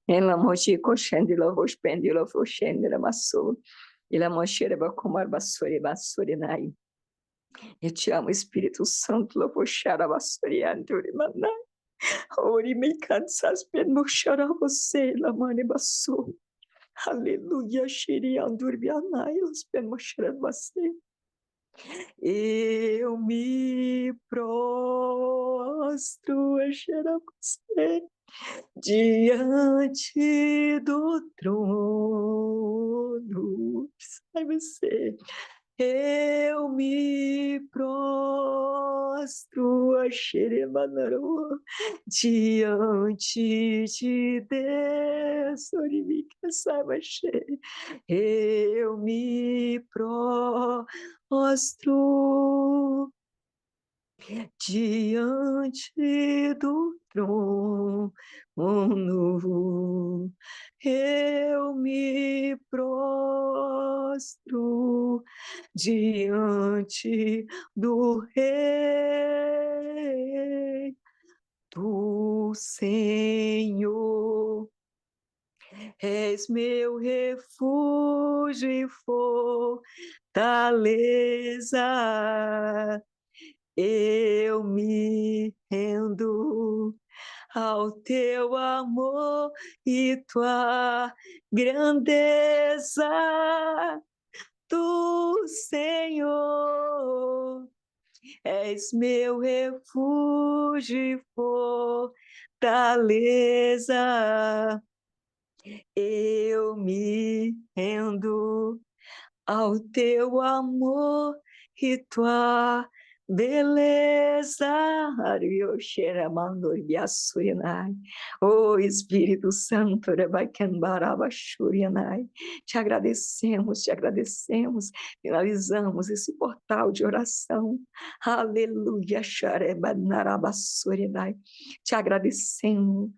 en la mochi koshende lavo spendi lavo shende la masu ila moshere bakomar basuri nai. Eu te amo, Espírito Santo, lavo sharabasuri anduri manai. Ori me cansas pen mochara você la mane basso. Aleluia, shiri andurbianai las pen mochara você. Eu me prostro a cheira você diante do trono. Sai você. Eu me prostro a xeremanarô diante de Deus, orimica saibaxê. Eu me prostro diante do trono. Eu me prostro diante do Rei, do Senhor. És meu refúgio e fortaleza. Eu me rendo ao teu amor e tua grandeza do Senhor. És meu refúgio e fortaleza. Eu me rendo ao teu amor e tua beleza. Oh Espírito Santo, te agradecemos, finalizamos esse portal de oração. Aleluia, te agradecemos,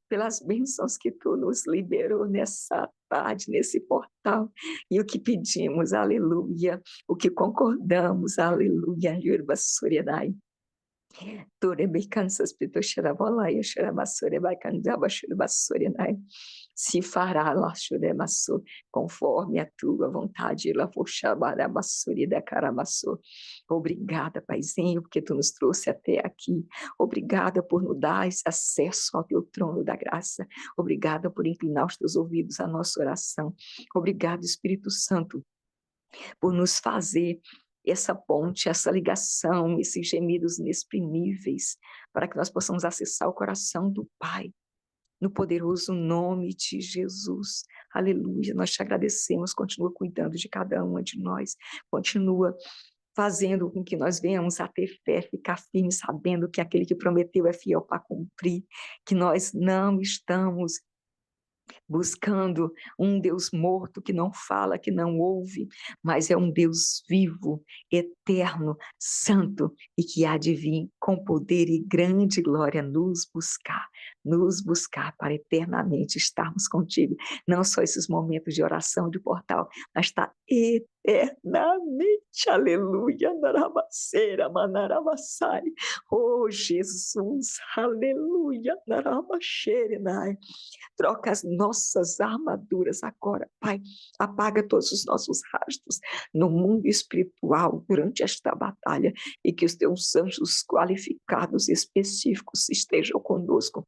pelas bênçãos que tu nos liberou nessa tarde, nesse portal, e o que pedimos, aleluia, o que concordamos, aleluia, Torebe cansas pito xerabolaya xeramassore vai candaba xerabassore nai. Se fará lá xeramasso conforme a tua vontade lá foxabarabassore da caramasso. Obrigada, Paizinho, porque tu nos trouxe até aqui. Obrigada por nos dar esse acesso ao teu trono da graça. Obrigada por inclinar os teus ouvidos à nossa oração. Obrigado, Espírito Santo, por nos fazer essa ponte, essa ligação, esses gemidos inexprimíveis, para que nós possamos acessar o coração do Pai, no poderoso nome de Jesus. Aleluia, nós te agradecemos, continua cuidando de cada uma de nós, continua fazendo com que nós venhamos a ter fé, ficar firme, sabendo que aquele que prometeu é fiel para cumprir, que nós não estamos buscando um Deus morto que não fala, que não ouve, mas é um Deus vivo, eterno, santo e que há de vir com poder e grande glória nos buscar para eternamente estarmos contigo. Não só esses momentos de oração de portal, mas está eternamente, aleluia, narabaceira, manarabassai. Oh Jesus, aleluia, narabaxerenai. Troca as nossas armaduras agora, Pai. Apaga todos os nossos rastros no mundo espiritual durante esta batalha e que os teus anjos qualificados, específicos, estejam conosco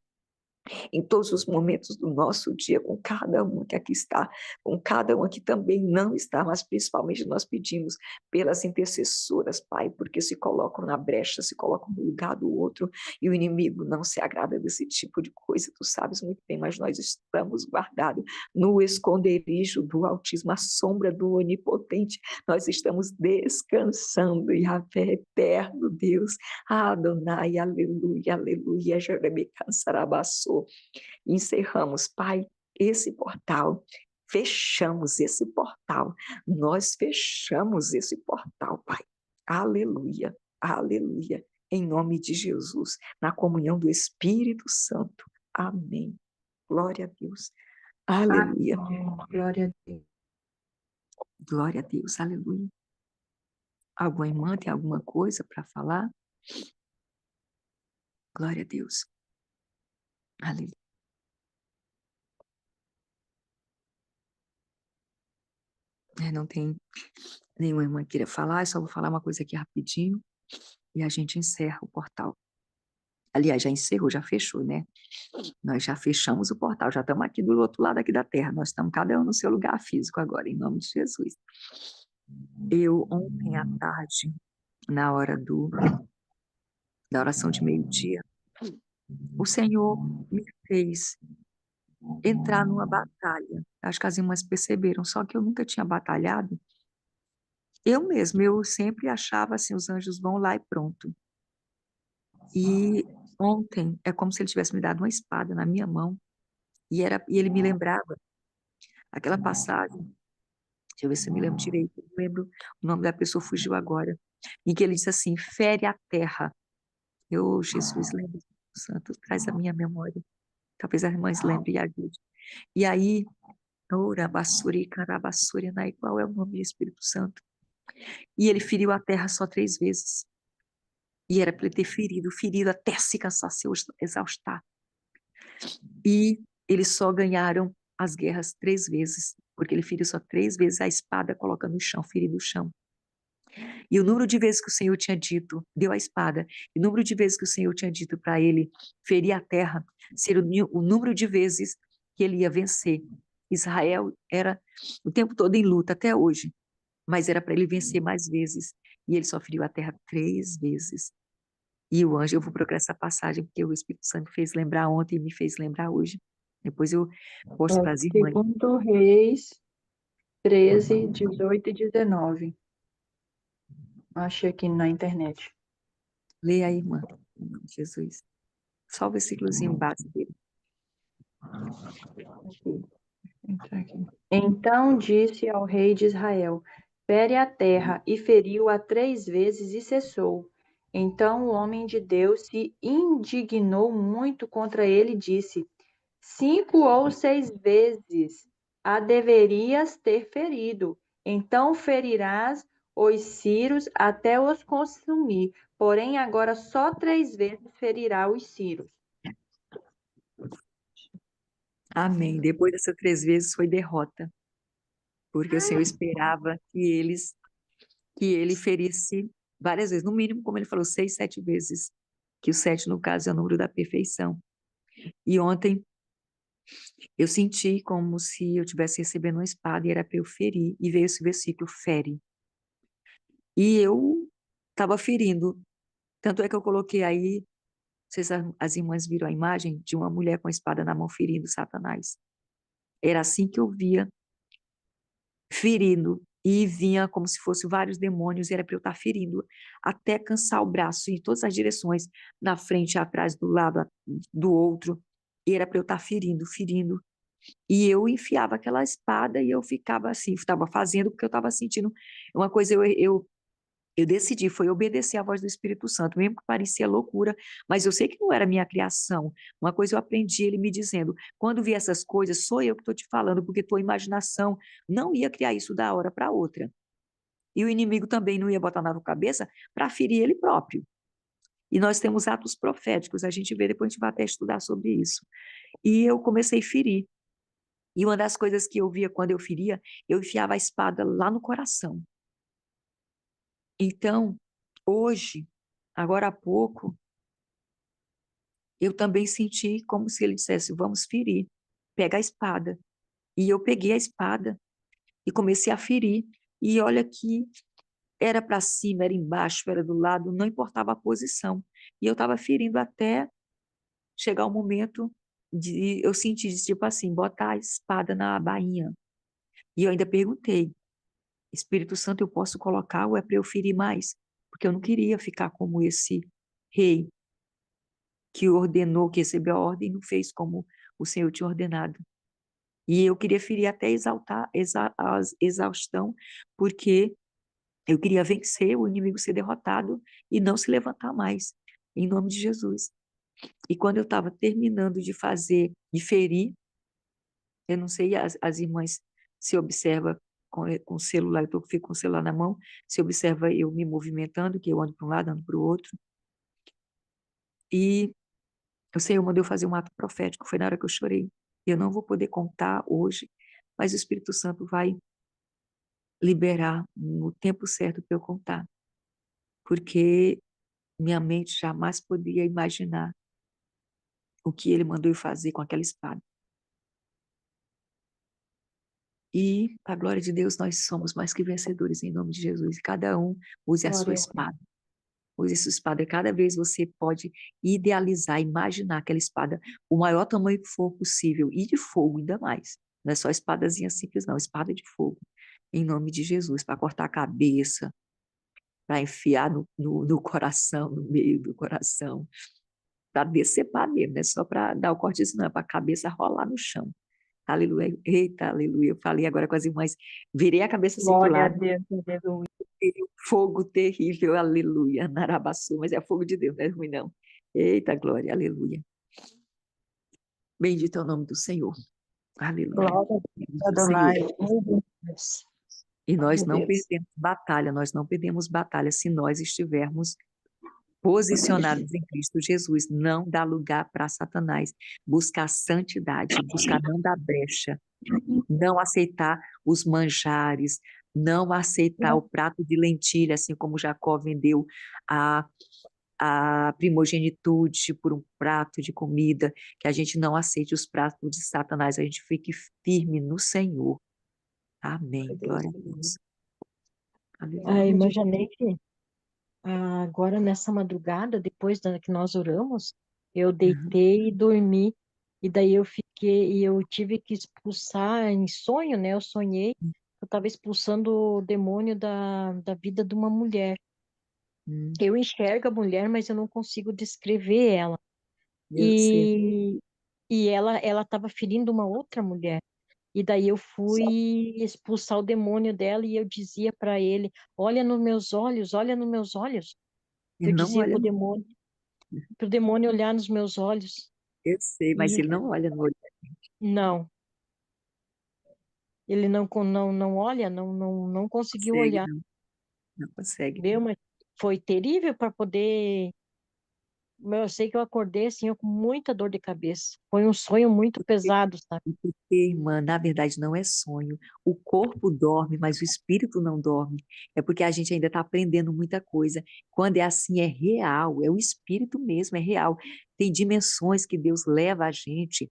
em todos os momentos do nosso dia, com cada um que aqui está, com cada um que também não está, mas principalmente nós pedimos pelas intercessoras, Pai, porque se colocam na brecha, se colocam no lugar do outro, e o inimigo não se agrada desse tipo de coisa, tu sabes muito bem, mas nós estamos guardados no esconderijo do Altíssimo, à sombra do Onipotente, nós estamos descansando, e a fé eterno, Deus, Adonai, aleluia, aleluia, Jeremias Cansarabassou. Encerramos, Pai, esse portal, fechamos esse portal, nós fechamos esse portal, Pai, aleluia, aleluia, em nome de Jesus, na comunhão do Espírito Santo, amém, glória a Deus, aleluia, Glória a Deus. glória a Deus, aleluia. Alguma irmã tem alguma coisa para falar? Glória a Deus, aleluia. Não tem nenhuma irmã que queira falar, eu só vou falar uma coisa aqui rapidinho e a gente encerra o portal. Aliás, já encerrou, já fechou, né? Nós já fechamos o portal, já estamos aqui do outro lado aqui da terra, nós estamos cada um no seu lugar físico agora, em nome de Jesus. Eu, ontem à tarde, na hora da oração de meio-dia, o Senhor me fez entrar numa batalha. Acho que as irmãs perceberam, só que eu nunca tinha batalhado. Eu sempre achava assim, os anjos vão lá e pronto. E ontem é como se ele tivesse me dado uma espada na minha mão e ele me lembrava aquela passagem. Deixa eu ver se eu me lembro direito. Eu lembro o nome da pessoa, fugiu agora. Em que ele disse assim: fere a terra. Jesus, lembra, Santo, traz a minha memória. Talvez as irmãs lembrem e ajude. E aí, ora, bassuri, carabassuri, qual é o nome do Espírito Santo? E ele feriu a terra só 3 vezes. E era para ele ter ferido até se cansar, se exaustar. E eles só ganharam as guerras 3 vezes, porque ele feriu só 3 vezes a espada, coloca no chão, ferindo o chão. E o número de vezes que o Senhor tinha dito, deu a espada, e o número de vezes que o Senhor tinha dito para ele ferir a terra, seria o número de vezes que ele ia vencer. Israel era o tempo todo em luta, até hoje, mas era para ele vencer mais vezes. E ele só feriu a terra 3 vezes. E o anjo, eu vou procurar essa passagem, porque o Espírito Santo me fez lembrar ontem e me fez lembrar hoje. Depois eu posto para as irmãs. Segundo Reis 13, 18 e 19. Achei aqui na internet. Leia aí, irmã, em nome de Jesus. Só o versículozinho básico dele. Então disse ao rei de Israel: fere a terra, e feriu-a 3 vezes e cessou. Então o homem de Deus se indignou muito contra ele e disse: 5 ou 6 vezes a deverias ter ferido. Então ferirás os círios até os consumir, porém agora só 3 vezes ferirá os círios. Amém. Depois dessas 3 vezes foi derrota, porque o Senhor esperava que ele ferisse várias vezes, no mínimo, como ele falou, 6, 7 vezes, que o 7, no caso, é o número da perfeição. E ontem eu senti como se eu estivesse recebendo uma espada e era para eu ferir, e veio esse versículo, fere. E eu estava ferindo, tanto é que eu coloquei aí, vocês, as irmãs viram a imagem de uma mulher com a espada na mão ferindo Satanás. Era assim que eu via, ferindo, e vinha como se fossem vários demônios, e era para eu estar ferindo, até cansar o braço em todas as direções, na frente, atrás, do lado, do outro, e era para eu estar ferindo, ferindo, e eu enfiava aquela espada e eu ficava assim, estava fazendo porque eu estava sentindo uma coisa, eu decidi, foi obedecer à voz do Espírito Santo, mesmo que parecia loucura, mas eu sei que não era minha criação. Uma coisa eu aprendi, ele me dizendo, quando vi essas coisas, sou eu que estou te falando, porque tua imaginação não ia criar isso da hora para outra. E o inimigo também não ia botar na tua cabeça para ferir ele próprio. E nós temos atos proféticos, a gente vê, depois a gente vai até estudar sobre isso. E eu comecei a ferir. E uma das coisas que eu via quando eu feria, eu enfiava a espada lá no coração. Então, hoje, agora há pouco, eu também senti como se ele dissesse, vamos ferir, pega a espada. E eu peguei a espada e comecei a ferir. E olha que era para cima, era embaixo, era do lado, não importava a posição. E eu estava ferindo até chegar o momento de eu sentir, tipo assim, botar a espada na bainha. E eu ainda perguntei, Espírito Santo, eu posso colocar ou é para eu ferir mais? Porque eu não queria ficar como esse rei que ordenou, que recebeu a ordem e não fez como o Senhor tinha ordenado. E eu queria ferir até a exaustão, porque eu queria vencer o inimigo, ser derrotado e não se levantar mais, em nome de Jesus. E quando eu estava terminando de fazer, de ferir, eu não sei, as irmãs se observa com o celular, fico com o celular na mão, se observa eu me movimentando, que eu ando para um lado, ando para o outro. E o Senhor mandou eu fazer um ato profético, foi na hora que eu chorei. Eu não vou poder contar hoje, mas o Espírito Santo vai liberar no tempo certo para eu contar. Porque minha mente jamais poderia imaginar o que ele mandou eu fazer com aquela espada. E, a glória de Deus, nós somos mais que vencedores em nome de Jesus. E cada um use a sua Glória a Deus. espada. Use a sua espada. Cada vez você pode idealizar, imaginar aquela espada, o maior tamanho que for possível, e de fogo ainda mais. Não é só espadazinha simples, não. Espada de fogo. Em nome de Jesus, para cortar a cabeça, para enfiar no coração, no meio do coração, para decepar mesmo, não é só para dar o cortezinho, não, é para a cabeça rolar no chão. Aleluia, eita, aleluia. Eu falei agora com as irmãs, virei a cabeça assim para o Glória a lado, Deus, aleluia. e um fogo terrível, aleluia, Narabaçu, mas é fogo de Deus, não é ruim não. Eita, glória, aleluia. Bendito é o nome do Senhor, aleluia. Glória a Deus, Adonai. Meu Deus. E nós Meu não Deus. perdemos batalha, nós não perdemos batalha se nós estivermos posicionados em Cristo Jesus. Não dá lugar para Satanás. Buscar santidade, buscar não dar brecha, não aceitar os manjares, não aceitar o prato de lentilha, assim como Jacó vendeu a, a primogenitude por um prato de comida, que a gente não aceite os pratos de Satanás, a gente fique firme no Senhor. Amém. Glória a Deus. A Aleluia. irmã Janete, agora nessa madrugada, depois que nós oramos, eu Uhum. deitei e dormi, e daí eu tive que expulsar em sonho, né? Eu sonhei, eu estava expulsando o demônio da vida de uma mulher. Hum, Eu enxergo a mulher, mas eu não consigo descrever ela. eu sei. E, e ela estava ferindo uma outra mulher. E daí eu fui expulsar o demônio dela e eu dizia para ele: olha nos meus olhos, olha nos meus olhos. Ele Eu não dizia olha, pro demônio olhar nos meus olhos. eu sei, mas E ele não olha no olho. não, ele não olha, não conseguiu Consegue, olhar. não, não consegue. Deu, mas foi terrível para poder. Eu sei que eu acordei assim, eu com muita dor de cabeça. Foi um sonho muito pesado, sabe? Porque, irmã, na verdade não é sonho. O corpo dorme, mas o espírito não dorme. É porque a gente ainda está aprendendo muita coisa. Quando é assim, é real, é o espírito mesmo, é real. Tem dimensões que Deus leva a gente.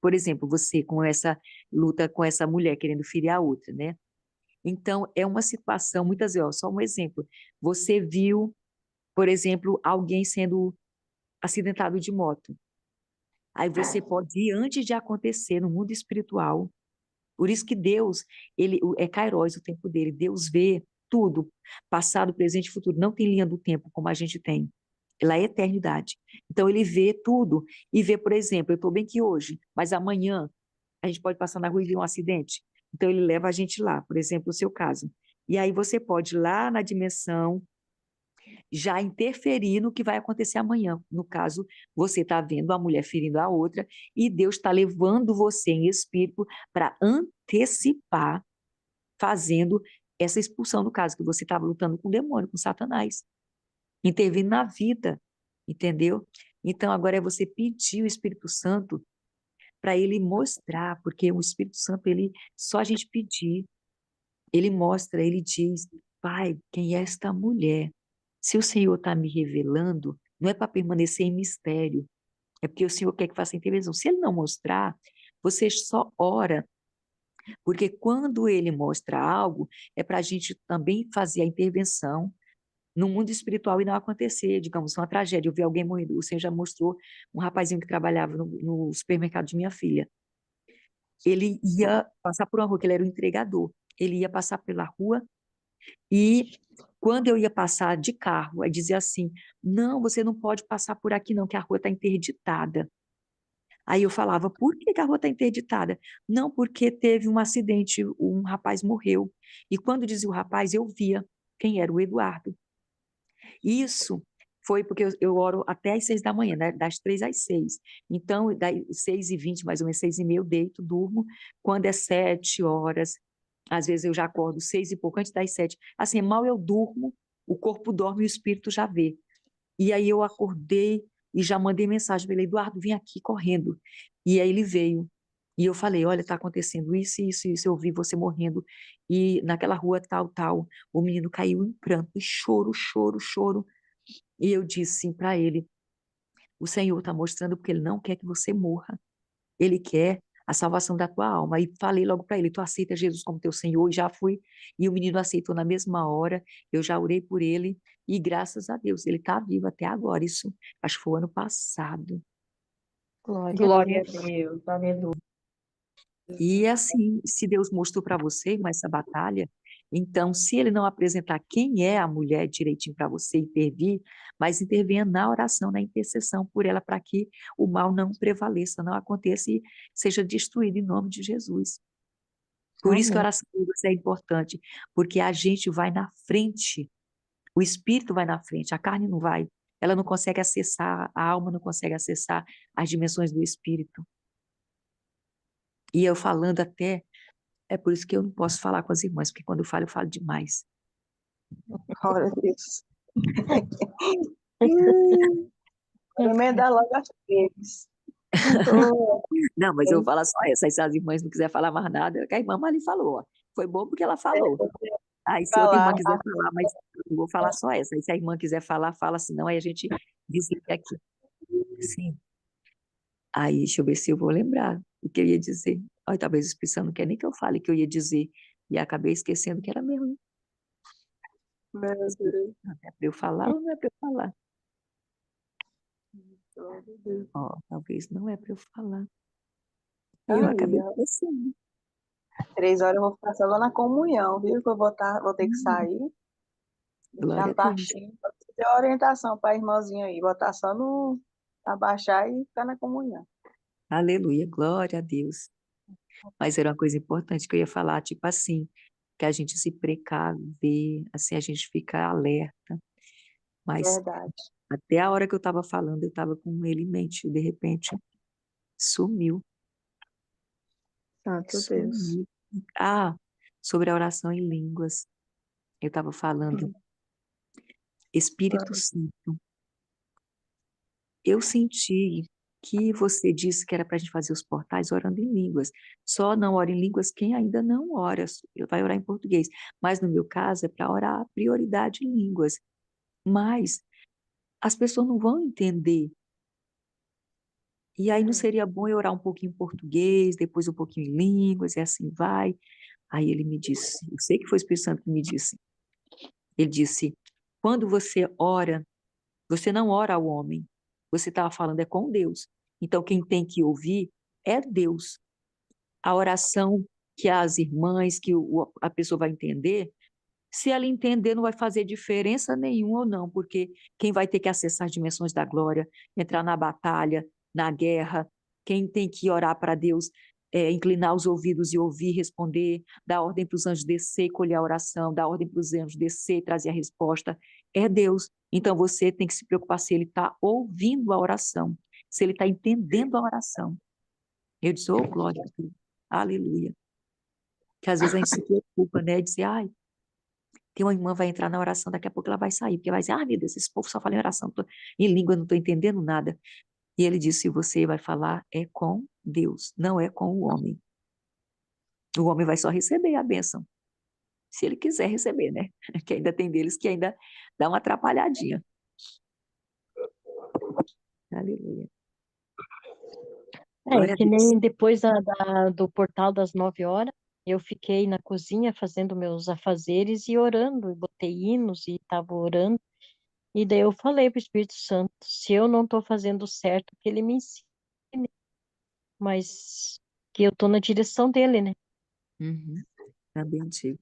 Por exemplo, você com essa luta com essa mulher querendo ferir a outra, né? Então, é uma situação, muitas vezes, ó, só um exemplo. Você viu, por exemplo, alguém sendo acidentado de moto. Aí você pode ir antes de acontecer no mundo espiritual. Por isso que Deus, é Kairos o tempo dele. Deus vê tudo, passado, presente e futuro. Não tem linha do tempo como a gente tem. Ela é eternidade. Então ele vê tudo e vê, por exemplo, eu estou bem que hoje, mas amanhã a gente pode passar na rua e ver um acidente. Então ele leva a gente lá, por exemplo, o seu caso. E aí você pode ir lá na dimensão já interferir no que vai acontecer amanhã. No caso, você está vendo a mulher ferindo a outra e Deus está levando você em espírito para antecipar, fazendo essa expulsão, no caso, que você estava lutando com o demônio, com Satanás, intervindo na vida, entendeu? Então, agora é você pedir o Espírito Santo para ele mostrar, porque o Espírito Santo, ele só a gente pedir, ele mostra, ele diz, Pai, quem é esta mulher? Se o Senhor está me revelando, não é para permanecer em mistério, é porque o Senhor quer que faça intervenção. Se Ele não mostrar, você só ora, porque quando Ele mostra algo, é para a gente também fazer a intervenção no mundo espiritual e não acontecer, digamos, uma tragédia. Eu vi alguém morrendo, o Senhor já mostrou um rapazinho que trabalhava no supermercado de minha filha. Ele ia passar por uma rua, que ele era o entregador. Ele ia passar pela rua e quando eu ia passar de carro, aí dizia assim: não, você não pode passar por aqui, não, que a rua está interditada. Aí eu falava: por que que a rua está interditada? Não, porque teve um acidente, um rapaz morreu. E quando dizia o rapaz, eu via quem era o Eduardo. Isso foi porque eu oro até às 6 da manhã, né? Das 3 às 6. Então, das 6h20, mais ou menos 6h30, eu deito, durmo. Quando é 7 horas, às vezes eu já acordo 6 e pouco, antes das 7. Assim, mal eu durmo, o corpo dorme e o espírito já vê. E aí eu acordei e já mandei mensagem para ele: Eduardo, vem aqui correndo. E aí ele veio. E eu falei: olha, está acontecendo isso, isso, isso. Eu vi você morrendo. E naquela rua tal, tal. O menino caiu em pranto, e choro, choro, choro. E eu disse para ele: o Senhor está mostrando porque Ele não quer que você morra. Ele quer a salvação da tua alma. E falei logo para ele: tu aceita Jesus como teu Senhor? E já fui. E o menino aceitou na mesma hora. Eu já orei por ele. E graças a Deus, ele está vivo até agora. Isso, acho que foi o ano passado. Glória a Glória a Deus. Deus, aleluia. E assim, se Deus mostrou para você mais essa batalha, então, se Ele não apresentar quem é a mulher direitinho para você intervir, mas intervenha na oração, na intercessão por ela, para que o mal não prevaleça, não aconteça e seja destruído em nome de Jesus. Por isso que a Amém. oração de Deus é importante, porque a gente vai na frente, o espírito vai na frente, a carne não vai. Ela não consegue acessar, a alma não consegue acessar as dimensões do espírito. E eu falando até, é por isso que eu não posso falar com as irmãs, porque quando eu falo demais. Glória a Deus. Emenda logo as três. Tô- Não, mas eu vou falar só essa. Aí se as irmãs não quiserem falar mais nada, que a irmã ali falou, ó. Foi bom porque ela falou. Aí se outra irmã falar. quiser falar, mas eu vou falar só essa. Aí se a irmã quiser falar, fala, senão aí a gente desliga aqui. Sim. Aí deixa eu ver se eu vou lembrar o que eu ia dizer. Olha, talvez o Espírito Santo não quer nem que eu fale o que eu ia dizer. E acabei esquecendo que era mesmo. Meu Deus. Não é para eu falar ou não é para eu falar? Glória a Deus. Ó, talvez não é para eu falar. E eu Aí, acabei ó. esquecendo. 3 horas eu vou ficar só na comunhão, viu? Que eu vou ter que Hum, sair. Glória Deixar a Deus. baixinho. Pra ter orientação para a irmãzinha aí. Botar só no. Abaixar e ficar na comunhão. Aleluia, glória a Deus. Mas era uma coisa importante que eu ia falar, tipo assim, que a gente se precaver, assim, a gente fica alerta. Mas Verdade. até a hora que eu estava falando, eu estava com ele em mente, e de repente sumiu, Santo Deus. sumiu. Ah, sobre a oração em línguas, eu estava falando. Espírito Santo, eu senti que você disse que era para a gente fazer os portais orando em línguas. Só não ora em línguas quem ainda não ora, vai orar em português. Mas no meu caso é para orar prioridade em línguas. Mas as pessoas não vão entender. E aí não seria bom eu orar um pouquinho em português, depois um pouquinho em línguas, e assim vai. Aí ele me disse, eu sei que foi o Espírito Santo que me disse. Ele disse, quando você ora, você não ora ao homem. Você estava falando é com Deus. Então quem tem que ouvir é Deus. A oração que as irmãs, que a pessoa vai entender, se ela entender, não vai fazer diferença nenhuma ou não, porque quem vai ter que acessar as dimensões da glória, entrar na batalha, na guerra, quem tem que orar para Deus, inclinar os ouvidos e ouvir, responder, dar ordem para os anjos descer e colher a oração, dar ordem para os anjos descer e trazer a resposta, é Deus. Então você tem que se preocupar se ele está ouvindo a oração, se ele está entendendo a oração. Eu disse, oh, glória a Deus, aleluia. Que às vezes a gente se preocupa, né, de dizer, ai, tem uma irmã vai entrar na oração, daqui a pouco ela vai sair, porque vai dizer, ah, meu Deus, esse povo só fala em oração, em língua, eu não estou entendendo nada. E ele disse, você vai falar é com Deus, não é com o homem. O homem vai só receber a bênção, se ele quiser receber, né? Que ainda tem deles que ainda dá uma atrapalhadinha. Aleluia. Glória a Que Deus. nem depois do portal das 9 horas, eu fiquei na cozinha fazendo meus afazeres e orando, e botei hinos e estava orando. E daí eu falei para o Espírito Santo, se eu não estou fazendo certo, que ele me ensine, mas que eu estou na direção dele, né? Uhum. Também digo.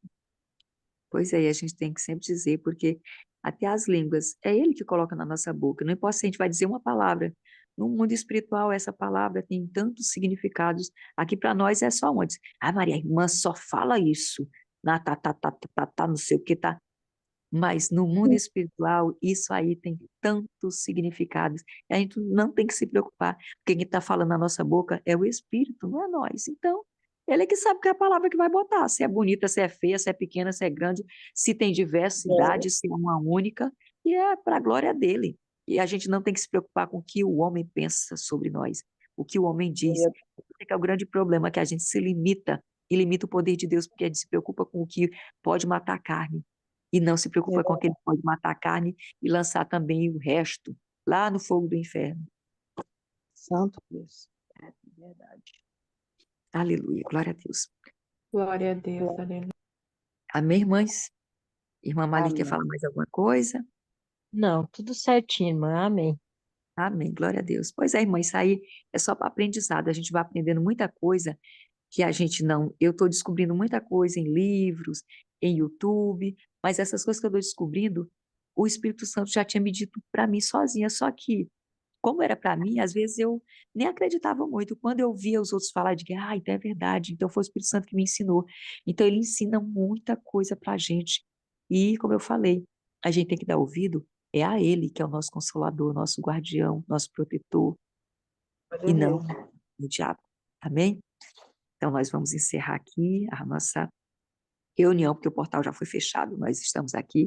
Pois é, e a gente tem que sempre dizer, porque até as línguas, é ele que coloca na nossa boca. Não importa se a gente vai dizer uma palavra. No mundo espiritual, essa palavra tem tantos significados. Aqui para nós é só uma. Ah, Maria, a irmã só fala isso. Não sei o que, tá. Mas no mundo espiritual, isso aí tem tantos significados. E a gente não tem que se preocupar, porque quem está falando na nossa boca é o Espírito, não é nós. Então, ele é que sabe que é a palavra que vai botar. Se é bonita, se é feia, se é pequena, se é grande, se tem diversidade, se é uma única, e é para a glória dele. E a gente não tem que se preocupar com o que o homem pensa sobre nós, o que o homem diz. Esse é o grande problema, que a gente se limita e limita o poder de Deus, porque a gente se preocupa com o que pode matar a carne e não se preocupa com aquele que pode matar a carne e lançar também o resto lá no fogo do inferno. Santo Deus. É verdade. Aleluia, glória a Deus. Glória a Deus, aleluia. Amém, irmãs? Irmã Mali quer falar mais alguma coisa? Não, tudo certinho, irmã, amém. Amém, glória a Deus. Pois é, irmã, isso aí é só para aprendizado. A gente vai aprendendo muita coisa que a gente não. Eu estou descobrindo muita coisa em livros, em YouTube, mas essas coisas que eu estou descobrindo, o Espírito Santo já tinha me dito para mim sozinha, só que como era para mim, às vezes eu nem acreditava muito. Quando eu via os outros falar, de que, então é verdade, então foi o Espírito Santo que me ensinou. Então ele ensina muita coisa para a gente. E, como eu falei, a gente tem que dar ouvido é a ele, que é o nosso consolador, nosso guardião, nosso protetor, e não o diabo. Amém? Então nós vamos encerrar aqui a nossa reunião, porque o portal já foi fechado, nós estamos aqui.